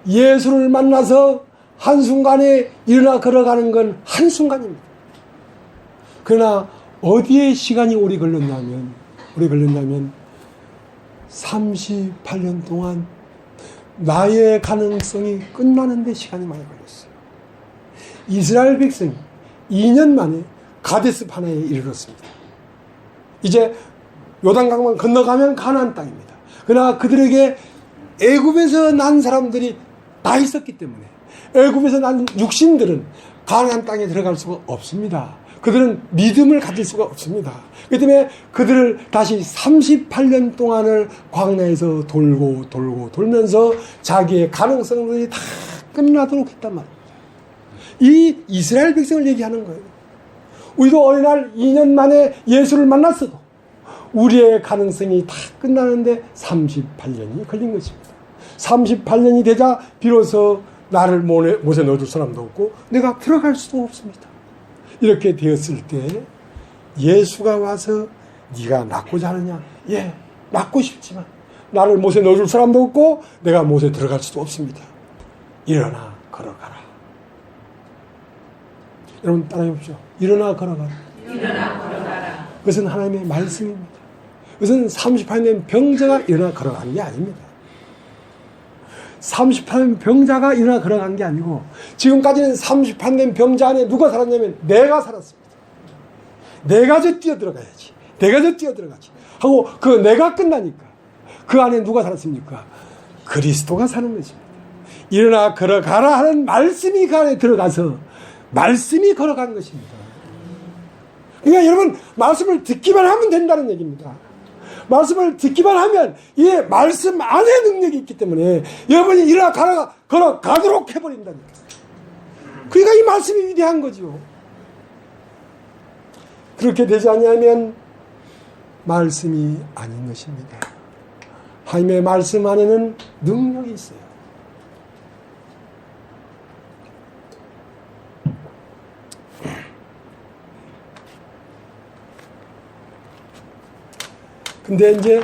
예수를 만나서 한순간에 일어나 걸어가는 건 한순간입니다. 그러나 어디에 시간이 오래 걸렸냐면 38년 동안 나의 가능성이 끝나는데 시간이 많이 걸렸어요. 이스라엘 백성이 2년 만에 가데스 바네에 이르렀습니다. 이제 요단강만 건너가면 가나안 땅입니다. 그러나 그들에게 애굽에서 난 사람들이 다 있었기 때문에 애굽에서 난 육신들은 가나안 땅에 들어갈 수가 없습니다. 그들은 믿음을 가질 수가 없습니다. 그 때문에 그들을 다시 38년 동안을 광야에서 돌면서 자기의 가능성들이 다 끝나도록 했단 말입니다. 이 이스라엘 백성을 얘기하는 거예요. 우리도 어느 날 2년 만에 예수를 만났어도 우리의 가능성이 다 끝나는데 38년이 걸린 것입니다. 38년이 되자 비로소 나를 못에 넣어줄 사람도 없고 내가 들어갈 수도 없습니다. 이렇게 되었을 때 예수가 와서 네가 낫고자 하느냐? 예, 낫고 싶지만 나를 못에 넣어줄 사람도 없고 내가 못에 들어갈 수도 없습니다. 일어나 걸어가라. 여러분 따라해 보십시오. 일어나 걸어가라. 일어나 걸어가라. 그것은 하나님의 말씀입니다. 그것은 38년 된 병자가 일어나 걸어가는 게 아닙니다. 38년 병자가 일어나 걸어간 게 아니고 지금까지는 38년 된 병자 안에 누가 살았냐면 내가 살았습니다. 내가 저 뛰어들어가야지. 내가 저 뛰어들어가지. 하고 그 내가 끝나니까 그 안에 누가 살았습니까? 그리스도가 사는 것입니다. 일어나 걸어가라 하는 말씀이 그 안에 들어가서 말씀이 걸어간 것입니다. 그러니까 여러분 말씀을 듣기만 하면 된다는 얘기입니다. 말씀을 듣기만 하면 이 말씀 안에 능력이 있기 때문에 여러분이 일어나 걸어가도록 해버린다니까. 그러니까 이 말씀이 위대한 거죠. 그렇게 되지 않으면 말씀이 아닌 것입니다. 하나님의 말씀 안에는 능력이 있어요. 근데 이제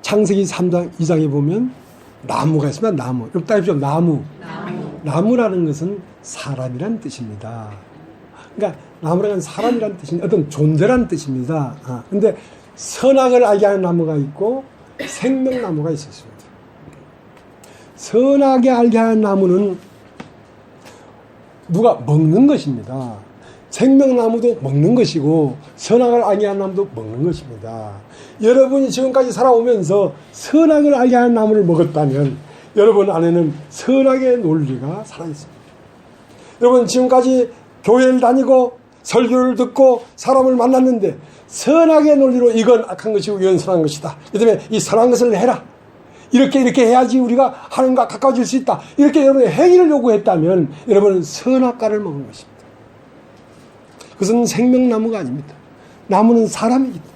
창세기 3장 2장에 보면 나무가 있습니다. 나무. 여러분 따십시오. 나무라는 것은 사람이란 뜻입니다. 그러니까 나무라는 사람이란 뜻인데 어떤 존재란 뜻입니다. 근데 선악을 알게 하는 나무가 있고 생명나무가 있었습니다. 선악에 알게 하는 나무는 누가 먹는 것입니다. 생명나무도 먹는 것이고 선악을 알게 하는 나무도 먹는 것입니다. 여러분이 지금까지 살아오면서 선악을 알게 하는 나무를 먹었다면 여러분 안에는 선악의 논리가 살아있습니다. 여러분 지금까지 교회를 다니고 설교를 듣고 사람을 만났는데 선악의 논리로 이건 악한 것이고 이건 선한 것이다. 그다음에 이 선한 것을 해라. 이렇게 해야지 우리가 하나님과 가까워질 수 있다. 이렇게 여러분의 행위를 요구했다면 여러분은 선악과를 먹은 것입니다. 그것은 생명나무가 아닙니다. 나무는 사람이기 때문에.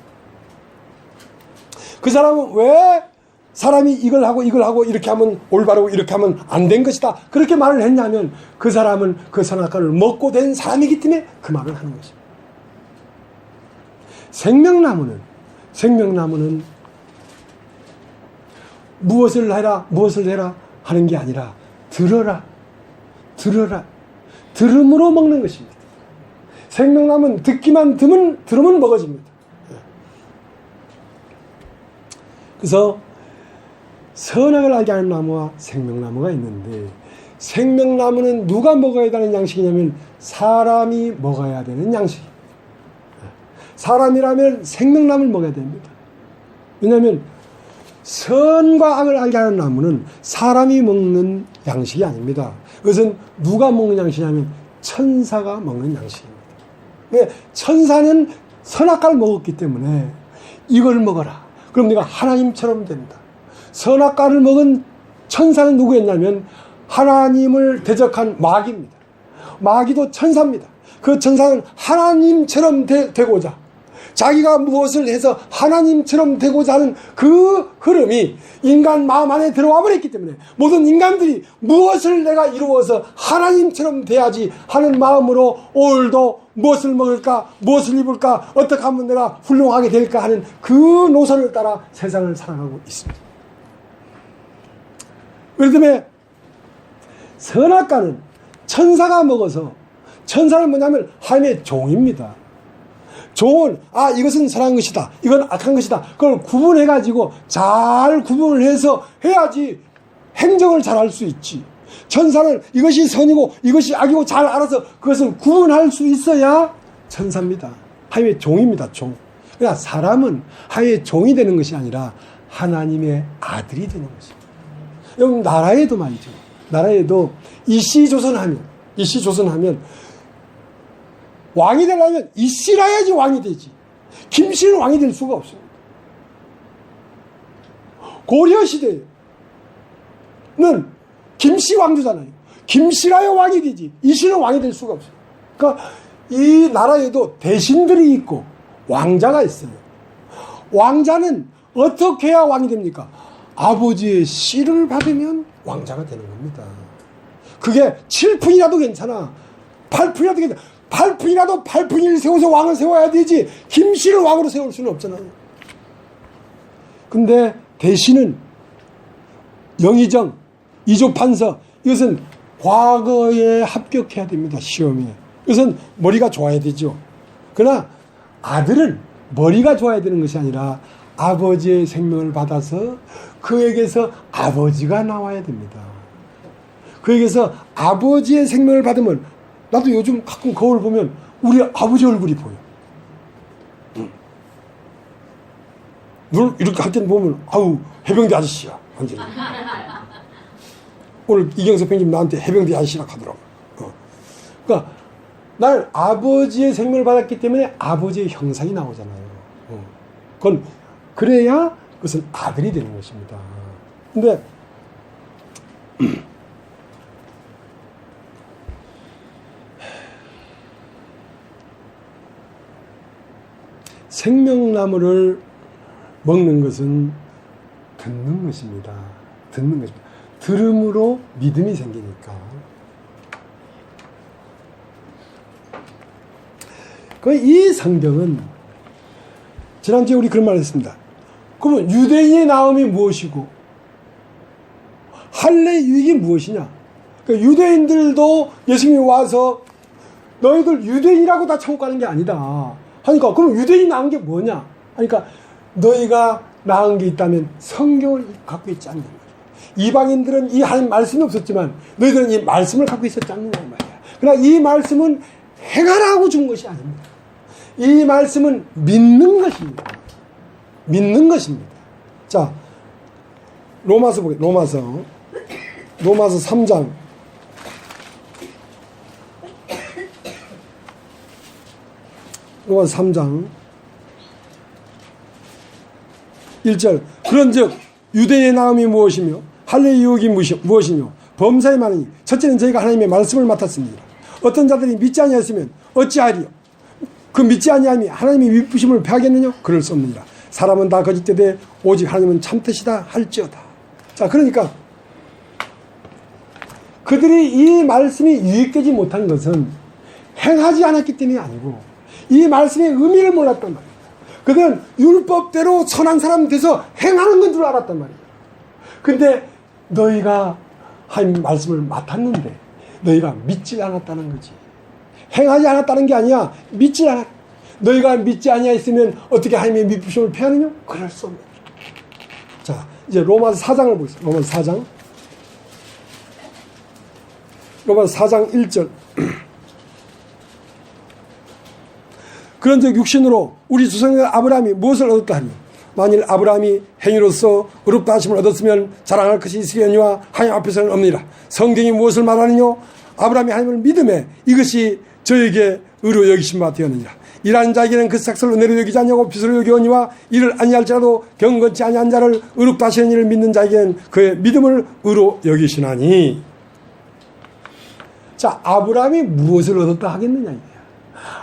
그 사람은 왜 사람이 이걸 하고 이렇게 하면 올바르고 이렇게 하면 안 된 것이다. 그렇게 말을 했냐면 그 사람은 그 선악과를 먹고 된 사람이기 때문에 그 말을 하는 것입니다. 생명나무는 무엇을 해라 하는 게 아니라 들어라. 들음으로 먹는 것입니다. 생명나무는 듣기만 들으면 먹어집니다. 그래서 선악을 알게 하는 나무와 생명나무가 있는데 생명나무는 누가 먹어야 되는 양식이냐면 사람이 먹어야 되는 양식입니다. 사람이라면 생명나무를 먹어야 됩니다. 왜냐하면 선과 악을 알게 하는 나무는 사람이 먹는 양식이 아닙니다. 그것은 누가 먹는 양식이냐면 천사가 먹는 양식입니다. 천사는 선악과를 먹었기 때문에 이걸 먹어라. 그럼 내가 하나님처럼 된다. 선악과를 먹은 천사는 누구였냐면 하나님을 대적한 마귀입니다. 마귀도 천사입니다. 그 천사는 하나님처럼 되고자 자기가 무엇을 해서 하나님처럼 되고자 하는 그 흐름이 인간 마음 안에 들어와 버렸기 때문에 모든 인간들이 무엇을 내가 이루어서 하나님처럼 돼야지 하는 마음으로 오늘도 무엇을 먹을까, 무엇을 입을까, 어떻게 하면 내가 훌륭하게 될까 하는 그 노선을 따라 세상을 살아가고 있습니다. 그렇기 때문에 선악과는 천사가 먹어서 천사는 뭐냐면 하나님의 종입니다. 종은 이것은 선한 것이다. 이건 악한 것이다. 그걸 구분해가지고 잘 구분을 해서 해야지 행정을 잘 할 수 있지. 천사는 이것이 선이고 이것이 악이고 잘 알아서 그것을 구분할 수 있어야 천사입니다. 하나님의 종입니다. 종. 그러나 사람은 하나님의 종이 되는 것이 아니라 하나님의 아들이 되는 것입니다. 여러분 나라에도 말이죠. 나라에도 이씨조선하면 왕이 되려면 이씨라야지 왕이 되지. 김씨는 왕이 될 수가 없습니다. 고려시대는 김씨 왕조잖아요. 김씨라야 왕이 되지. 이씨는 왕이 될 수가 없어요. 그러니까 이 나라에도 대신들이 있고 왕자가 있어요. 왕자는 어떻게 해야 왕이 됩니까? 아버지의 씨를 받으면 왕자가 되는 겁니다. 그게 7푼이라도 괜찮아. 8푼이라도 괜찮아. 8푼이라도 8푼을 세워서 왕을 세워야 되지 김씨를 왕으로 세울 수는 없잖아요. 근데 대신은 영의정, 이조판서 이것은 과거에 합격해야 됩니다. 시험에. 이것은 머리가 좋아야 되죠. 그러나 아들은 머리가 좋아야 되는 것이 아니라 아버지의 생명을 받아서 그에게서 아버지가 나와야 됩니다. 그에게서 아버지의 생명을 받으면 나도 요즘 가끔 거울 보면 우리 아버지 얼굴이 보여. 눈을 이렇게 할 때 보면 아우 해병대 아저씨야 완전히. 오늘 이경석 편집 나한테 해병대 아저씨라 하더라고. 그러니까 나는 아버지의 생명을 받았기 때문에 아버지의 형상이 나오잖아요. 그건 그래야 그것은 아들이 되는 것입니다. 근데 생명나무를 먹는 것은 듣는 것입니다. 듣는 것입니다. 들음으로 믿음이 생기니까. 이 성경은 지난주에 우리 그런 말을 했습니다. 그러면 유대인의 나음이 무엇이고 할례 유익이 무엇이냐? 그러니까 유대인들도 예수님이 와서 너희들 유대인이라고 다 천국 가는 게 아니다 하니까 그럼 유대인이 나은 게 뭐냐? 하니까 너희가 나은 게 있다면 성경을 갖고 있지 않는 거예요. 이방인들은 이 하나님 말씀이 없었지만 너희들은 이 말씀을 갖고 있었지 않느냐 말이야. 그러나 이 말씀은 행하라고 준 것이 아닙니다. 이 말씀은 믿는 것입니다. 믿는 것입니다. 자, 로마서 보게. 로마서 3장. 로마서 3장 1절. 그런즉 유대의 나음이 무엇이며 할례의 유익이 무엇이며 범사에 많으니 첫째는 저희가 하나님의 말씀을 맡았습니다. 어떤 자들이 믿지 아니하였으면 어찌하리요? 그 믿지 아니함이 하나님의 위부심을 패하겠느냐? 그럴 수 없느니라. 사람은 다 거짓되되 오직 하나님은 참뜻이다 할지어다. 자, 그러니까 그들이 이 말씀이 유익되지 못한 것은 행하지 않았기 때문이 아니고 이 말씀의 의미를 몰랐단 말이에요. 그들은 율법대로 선한 사람 돼서 행하는 건 줄 알았단 말이에요. 근데 너희가 하나님 말씀을 맡았는데 너희가 믿지 않았다는 거지. 행하지 않았다는 게 아니야. 믿지 않았. 너희가 믿지 아니하였으면 어떻게 하나님의 미부심을 패하느냐? 그럴 수 없는. 자, 이제 로마서 4장을 보겠습니다. 로마서 4장. 로마서 4장 1절. 그런즉 육신으로 우리 조상들 아브라함이 무엇을 얻었다 하니 만일 아브라함이 행위로서 의롭다 하심을 얻었으면 자랑할 것이 있으려니와 하나님 앞에서는 없느니라. 성경이 무엇을 말하느냐? 아브라함이 하나님을 믿음에 이것이 저에게 의로 여기신 바 되었느니라. 일하는 자에게는 그 삭슬을 은혜로 여기지 아니하고 빚으로 여기오니와 이를 아니할지라도 경건치 아니한 자를 의롭다 하시는 이를 믿는 자에게는 그의 믿음을 의로 여기시나니. 자, 아브라함이 무엇을 얻었다 하겠느냐 이거야.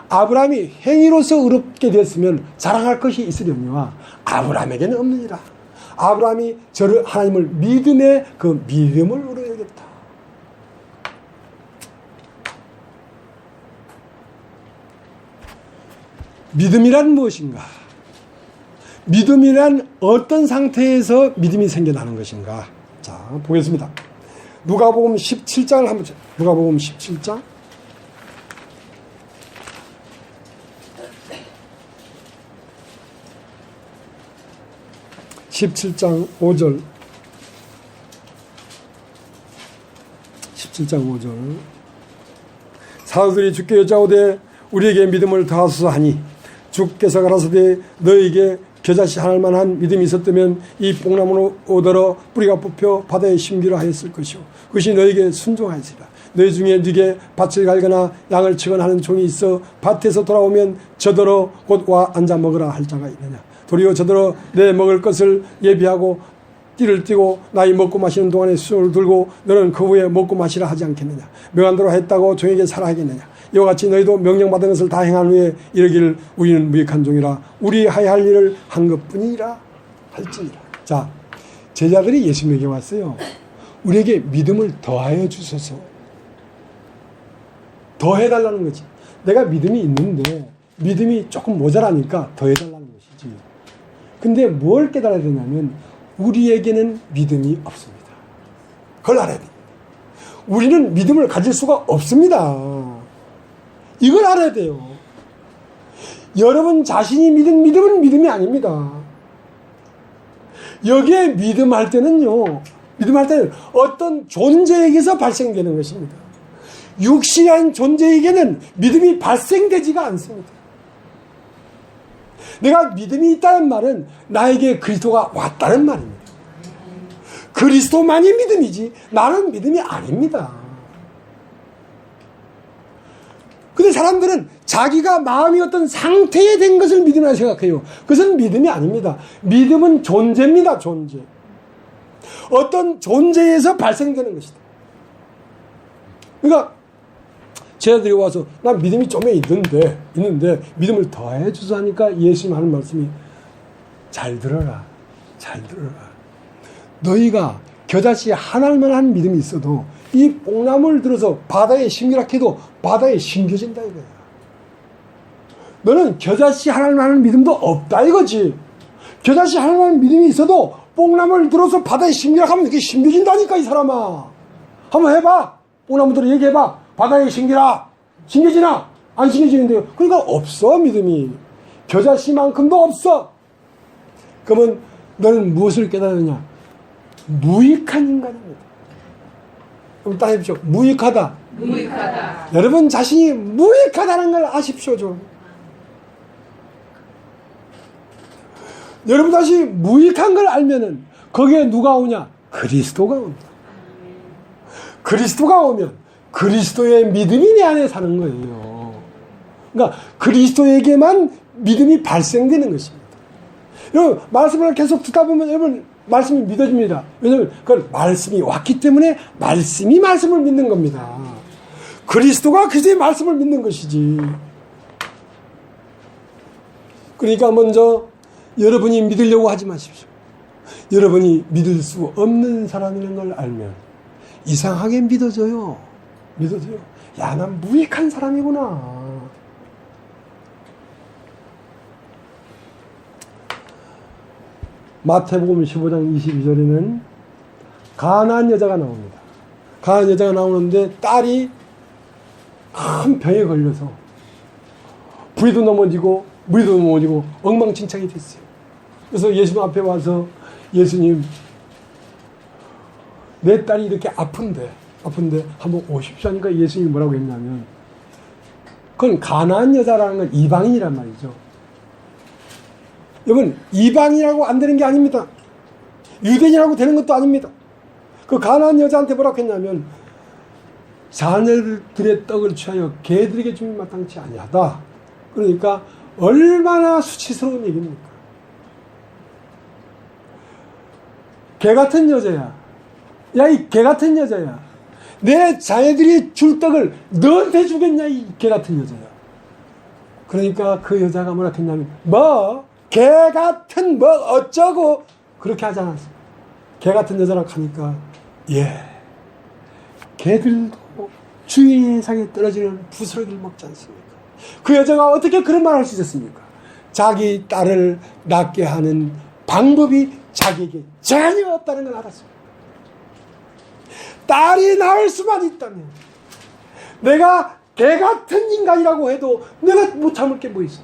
아브라함이 행위로서 의롭게 됐으면 자랑할 것이 있으려니와 아브라함에게는 없느니라. 아브라함이 저를 하나님을 믿음에 그 믿음을 의로 여겼다. 믿음이란 무엇인가? 믿음이란 어떤 상태에서 믿음이 생겨나는 것인가? 자, 보겠습니다. 누가복음 17장을 한번 누가복음 17장 17장 5절 17장 5절 사도들이 주께 여짜오되 우리에게 믿음을 더하소서 하니 주께서 가라사대 너에게 겨자씨 하나 만한 믿음이 있었다면 이 뽕나무로 오더러 뿌리가 뽑혀 바다에 심기로 하였을 것이요 그것이 너에게 순종하였으리라. 너희 중에 네게 밭을 갈거나 양을 치거나 하는 종이 있어 밭에서 돌아오면 저더러 곧 와 앉아 먹으라 할 자가 있느냐. 도리어 저더러 내 먹을 것을 예비하고 띠를 띠고 나이 먹고 마시는 동안에 수을 들고 너는 그 후에 먹고 마시라 하지 않겠느냐. 명한 대로 했다고 종에게 살아 하겠느냐. 이와 같이 너희도 명령받은 것을 다 행한 후에 이르기를 우리는 무익한 종이라 우리 하야 할 일을 한 것뿐이라 할지니라. 자, 제자들이 예수님에게 왔어요. 우리에게 믿음을 더하여 주소서. 더해달라는 거지. 내가 믿음이 있는데 믿음이 조금 모자라니까 더해달라는 것이지. 근데 뭘 깨달아야 되냐면 우리에게는 믿음이 없습니다. 그걸 알아야 됩니다. 우리는 믿음을 가질 수가 없습니다. 이걸 알아야 돼요. 여러분 자신이 믿은 믿음은 믿음이 아닙니다. 여기에 믿음할 때는요. 믿음할 때는 어떤 존재에게서 발생되는 것입니다. 육신한 존재에게는 믿음이 발생되지가 않습니다. 내가 믿음이 있다는 말은 나에게 그리스도가 왔다는 말입니다. 그리스도만이 믿음이지 나는 믿음이 아닙니다. 근데 사람들은 자기가 마음이 어떤 상태에 된 것을 믿음이라고 생각해요. 그것은 믿음이 아닙니다. 믿음은 존재입니다. 존재. 어떤 존재에서 발생되는 것이다. 그러니까 제 아들이 와서 난 믿음이 좀 있는데 믿음을 더해 주소 하니까 예수님 하는 말씀이 잘 들어라. 너희가 겨자씨 하나만한 믿음이 있어도 이 뽕나무를 들어서 바다에 심기라 해도 바다에 심겨진다 이거야. 너는 겨자씨 하나만한 믿음도 없다 이거지. 겨자씨 하나만한 믿음이 있어도 뽕나무를 들어서 바다에 심기라 하면 그게 심겨진다니까 이 사람아. 한번 해봐. 뽕나무들을 얘기해봐. 바다에 심기라. 심겨지나? 안 심겨지는데요. 그러니까 없어 믿음이. 겨자씨만큼도 없어. 그러면 너는 무엇을 깨달느냐? 무익한 인간입니다. 그럼 딱 해보십시오. 무익하다. 여러분 자신이 무익하다는 걸 아십시오 좀. 여러분 자신이 무익한 걸 알면은 거기에 누가 오냐? 그리스도가 온다. 그리스도가 오면 그리스도의 믿음이 내 안에 사는 거예요. 그러니까 그리스도에게만 믿음이 발생되는 것입니다. 여러분 말씀을 계속 듣다 보면 여러분 말씀이 믿어집니다. 왜냐하면 그건 말씀이 왔기 때문에 말씀이 말씀을 믿는 겁니다. 그리스도가 그리스도의 말씀을 믿는 것이지. 그러니까 먼저 여러분이 믿으려고 하지 마십시오. 여러분이 믿을 수 없는 사람이라는 걸 알면 이상하게 믿어져요. 야, 난 무익한 사람이구나. 마태복음 15장 22절에는 가난한 여자가 나옵니다. 가난한 여자가 나오는데 딸이 큰 병에 걸려서 부리도 넘어지고 무리도 넘어지고 엉망진창이 됐어요. 그래서 예수님 앞에 와서 예수님 내 딸이 이렇게 아픈데 한번 오십시오 하니까 예수님이 뭐라고 했냐면 그건 가난한 여자라는 건 이방인이란 말이죠. 여러분 이방인이라고 안 되는 게 아닙니다. 유대인이라고 되는 것도 아닙니다. 그 가난한 여자한테 뭐라고 했냐면 자녀들의 떡을 취하여 개들에게 주면 마땅치 아니하다. 그러니까 얼마나 수치스러운 얘기입니까? 개 같은 여자야. 야, 이 개 같은 여자야. 내 자녀들이 줄 떡을 너한테 주겠냐, 이 개 같은 여자야. 그러니까 그 여자가 뭐라 했냐면, 개 같은 어쩌고, 그렇게 하지 않았어. 개 같은 여자라고 하니까, 개들도 주인의 상에 떨어지는 부스러기를 먹지 않습니까? 그 여자가 어떻게 그런 말을 할 수 있었습니까? 자기 딸을 낳게 하는 방법이 자기에게 전혀 없다는 걸 알았습니다. 딸이 낳을 수만 있다면 내가 개 같은 인간이라고 해도 내가 못 참을 게 뭐 있어?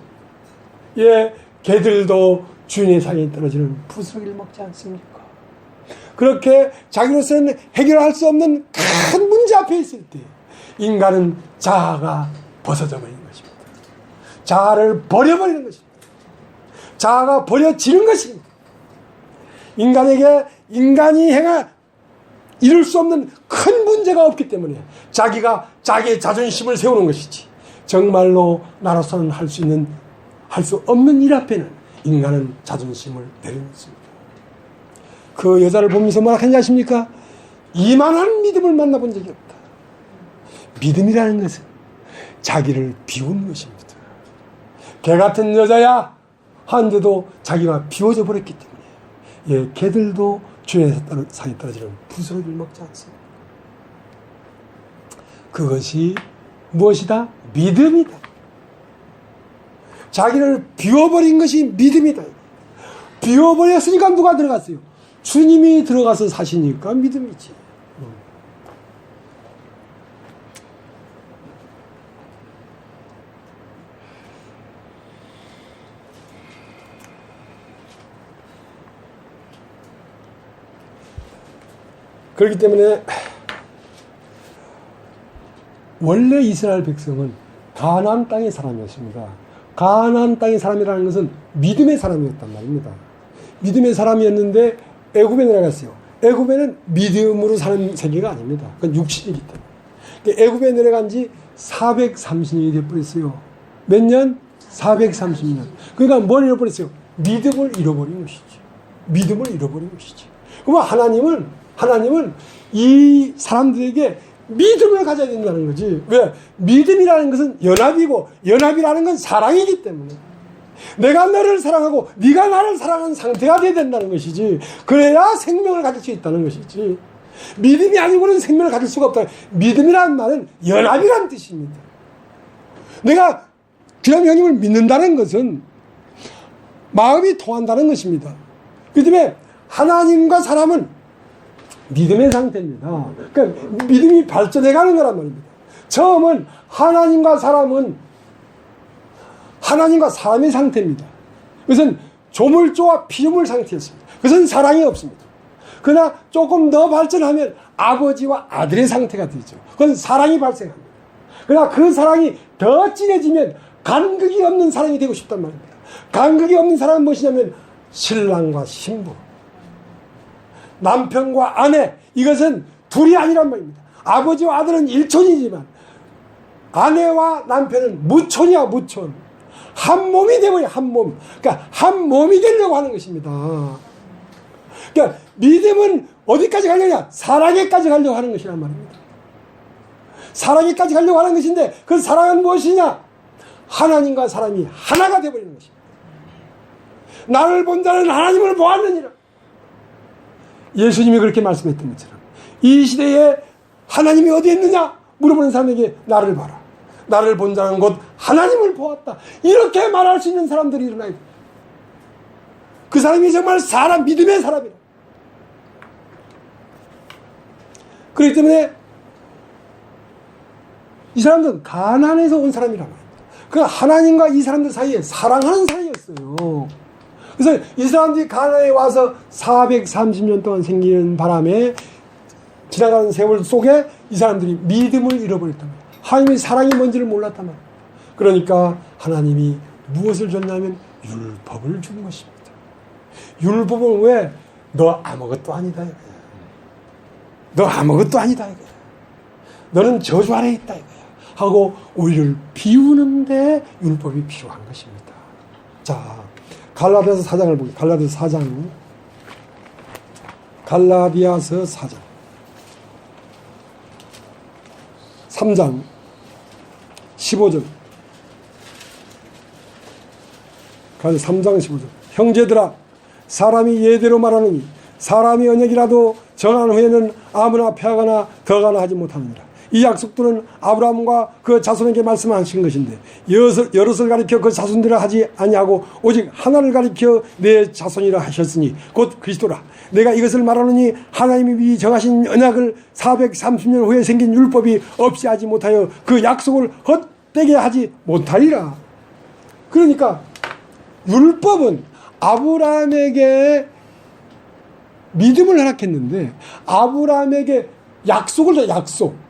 개들도 주인의 상에 떨어지는 부스러기를 먹지 않습니까? 그렇게 자기로서는 해결할 수 없는 큰 문제 앞에 있을 때 인간은 자아가 벗어져 버리는 것입니다. 자아를 버려버리는 것입니다. 자아가 버려지는 것입니다. 인간에게 인간이 이룰 수 없는 큰 문제가 없기 때문에 자기가 자기의 자존심을 세우는 것이지 정말로 나로서는 할 수 없는 일 앞에는 인간은 자존심을 내려놓습니다. 그 여자를 보면서 뭐라 하는지 아십니까? 이만한 믿음을 만나본 적이 없다. 믿음이라는 것은 자기를 비우는 것입니다. 개 같은 여자야 한데도 자기가 비워져 버렸기 때문에 개들도 주의 상에 떨어지는 부스러기를 먹지 않습니다. 그것이 무엇이다? 믿음이다. 자기를 비워버린 것이 믿음이다. 비워버렸으니까 누가 들어갔어요? 주님이 들어가서 사시니까 믿음이지. 그렇기 때문에 원래 이스라엘 백성은 가나안 땅의 사람이었습니다. 가나안 땅의 사람이라는 것은 믿음의 사람이었단 말입니다. 믿음의 사람이었는데 애굽에 내려갔어요. 애굽에는 믿음으로 사는 세계가 아닙니다. 그건 육신이기 때문에. 애굽에 내려간 지 430년이 되어버렸어요. 몇 년? 430년. 그러니까 뭘 잃어버렸어요? 믿음을 잃어버린 것이지. 믿음을 잃어버린 것이지. 그러면 하나님은 이 사람들에게 믿음을 가져야 된다는 거지. 왜? 믿음이라는 것은 연합이고, 연합이라는 건 사랑이기 때문에. 내가 너를 사랑하고 네가 나를 사랑하는 상태가 돼야 된다는 것이지. 그래야 생명을 가질 수 있다는 것이지. 믿음이 아니고는 생명을 가질 수가 없다. 믿음이라는 말은 연합이라는 뜻입니다. 내가 주님 형님을 믿는다는 것은 마음이 통한다는 것입니다. 그 때문에 하나님과 사람은 믿음의 상태입니다. 그러니까 믿음이 발전해 가는 거란 말입니다. 처음은 하나님과 사람의 상태입니다. 그것은 조물조와 피조물 상태였습니다. 그것은 사랑이 없습니다. 그러나 조금 더 발전하면 아버지와 아들의 상태가 되죠. 그건 사랑이 발생합니다. 그러나 그 사랑이 더 진해지면 간극이 없는 사랑이 되고 싶단 말입니다. 간극이 없는 사랑은 무엇이냐면 신랑과 신부, 남편과 아내, 이것은 둘이 아니란 말입니다. 아버지와 아들은 일촌이지만 아내와 남편은 무촌이야, 무촌. 한 몸이 되버려, 한 몸. 그러니까 한 몸이 되려고 하는 것입니다. 그러니까 믿음은 어디까지 가려냐? 사랑에까지 가려고 하는 것이란 말입니다. 사랑에까지 가려고 하는 것인데 그 사랑은 무엇이냐? 하나님과 사람이 하나가 되어버리는 것입니다. 나를 본 자는 하나님을 보았느니라. 예수님이 그렇게 말씀했던 것처럼 이 시대에 하나님이 어디에 있느냐 물어보는 사람에게 나를 봐라. 나를 본 자는 곧 하나님을 보았다. 이렇게 말할 수 있는 사람들이 일어나야 돼. 그 사람이 정말 사람, 믿음의 사람이라. 그렇기 때문에 이 사람들은 가나안에서 온 사람이란 말입니다. 그 하나님과 이 사람들 사이에 사랑하는 사이였어요. 그래서 이 사람들이 가나안에 와서 430년 동안 생기는 바람에 지나가는 세월 속에 이 사람들이 믿음을 잃어버렸단 말이에요. 하나님의 사랑이 뭔지를 몰랐단 말이에요. 그러니까 하나님이 무엇을 줬냐면 율법을 준 것입니다. 율법은 왜? 너 아무것도 아니다 이거야. 너 아무것도 아니다 이거야. 너는 저주 아래 있다 이거야. 하고 우리를 비우는데 율법이 필요한 것입니다. 자, 갈라디아서 4장을 보겠습니다. 갈라디아서 4장 3장 15절. 갈라디아서 3장 15절. 형제들아, 사람이 예대로 말하느니 사람이 언약이라도 정한 후에는 아무나 폐하거나 더하거나 하지 못하느니라. 이 약속들은 아브라함과 그 자손에게 말씀하신 것인데 여럿을 가리켜 그 자손들을 하지 아니하고 오직 하나를 가리켜 내 자손이라 하셨으니 곧 그리스도라. 내가 이것을 말하느니 하나님이 미리 정하신 언약을 430년 후에 생긴 율법이 없이 하지 못하여 그 약속을 헛되게 하지 못하리라. 그러니까 율법은 아브라함에게 믿음을 허락했는데 아브라함에게 약속을 줘. 약속.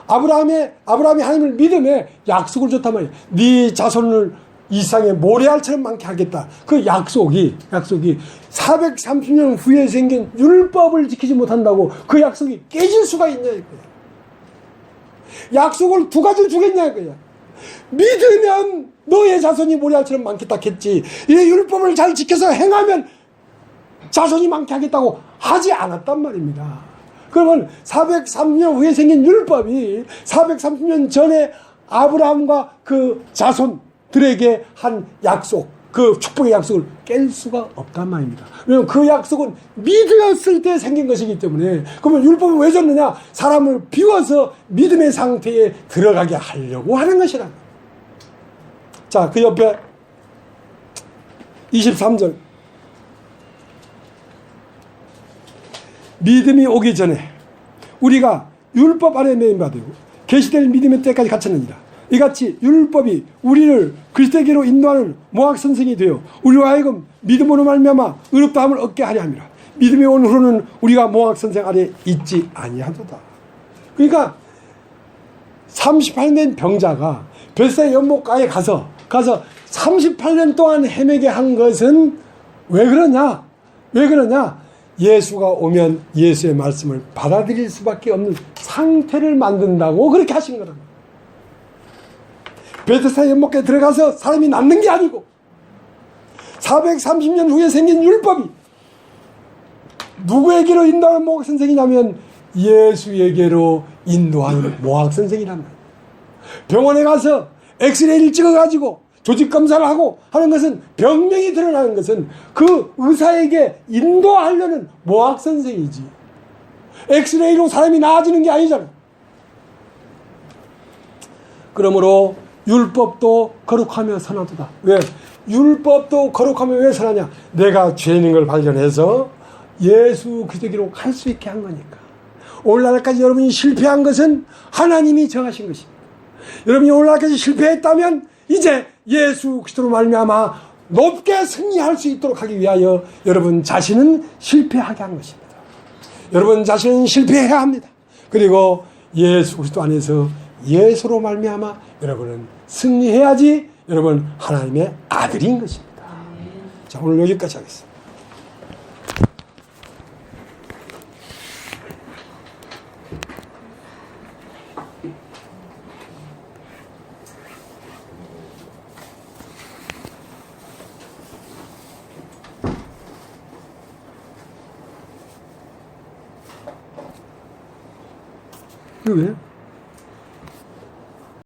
아브라함이 하나님을 믿음에 약속을 줬단 말이에요. 네 자손을 이상의 모래알처럼 많게 하겠다. 그 약속이 430년 후에 생긴 율법을 지키지 못한다고 그 약속이 깨질 수가 있냐 이거야. 약속을 두 가지를 주겠냐 이거야. 믿으면 너의 자손이 모래알처럼 많겠다 했지. 이 율법을 잘 지켜서 행하면 자손이 많게 하겠다고 하지 않았단 말입니다. 그러면 430년 후에 생긴 율법이 430년 전에 아브라함과 그 자손들에게 한 약속, 그 축복의 약속을 깰 수가 없단 말입니다. 왜냐하면 그 약속은 믿었을 때 생긴 것이기 때문에. 그러면 율법을 왜 줬느냐? 사람을 비워서 믿음의 상태에 들어가게 하려고 하는 것이라. 자, 그 옆에 23절. 믿음이 오기 전에 우리가 율법 아래 매임받고 계시될 믿음의 때까지 갇혔느니라. 이같이 율법이 우리를 그리스도에게로 인도하는 모학선생이 되어 우리와 하여금 믿음으로 말미암아 의롭다함을 얻게 하려 함이라. 믿음이 온 후로는 우리가 모학선생 아래 있지 아니하도다. 그러니까 38년 병자가 벳세 연못가에 가서 38년 동안 헤매게 한 것은 왜 그러냐? 왜 그러냐? 예수가 오면 예수의 말씀을 받아들일 수밖에 없는 상태를 만든다고 그렇게 하신 거랍니다. 베드사 연못가에 들어가서 사람이 낫는 게 아니고 430년 후에 생긴 율법이 누구에게로 인도하는 모학 선생이냐면 예수에게로 인도하는 모학 선생이란 말이에요. 병원에 가서 엑스레이를 찍어가지고 조직 검사를 하고 하는 것은 병명이 드러나는 것은 그 의사에게 인도하려는 모학 선생이지. 엑스레이로 사람이 나아지는 게 아니잖아. 그러므로 율법도 거룩하며 선하도다. 왜? 율법도 거룩하며 왜 선하냐? 내가 죄인 걸 발견해서 예수 그리스도로 갈 수 있게 한 거니까. 오늘날까지 여러분이 실패한 것은 하나님이 정하신 것입니다. 여러분이 오늘날까지 실패했다면 이제 예수 그리스도로 말미암아 높게 승리할 수 있도록 하기 위하여 여러분 자신은 실패하게 한 것입니다. 여러분 자신은 실패해야 합니다. 그리고 예수 그리스도 안에서 예수로 말미암아 여러분은 승리해야지 여러분 하나님의 아들인 것입니다. 자, 오늘 여기까지 하겠습니다. 왜?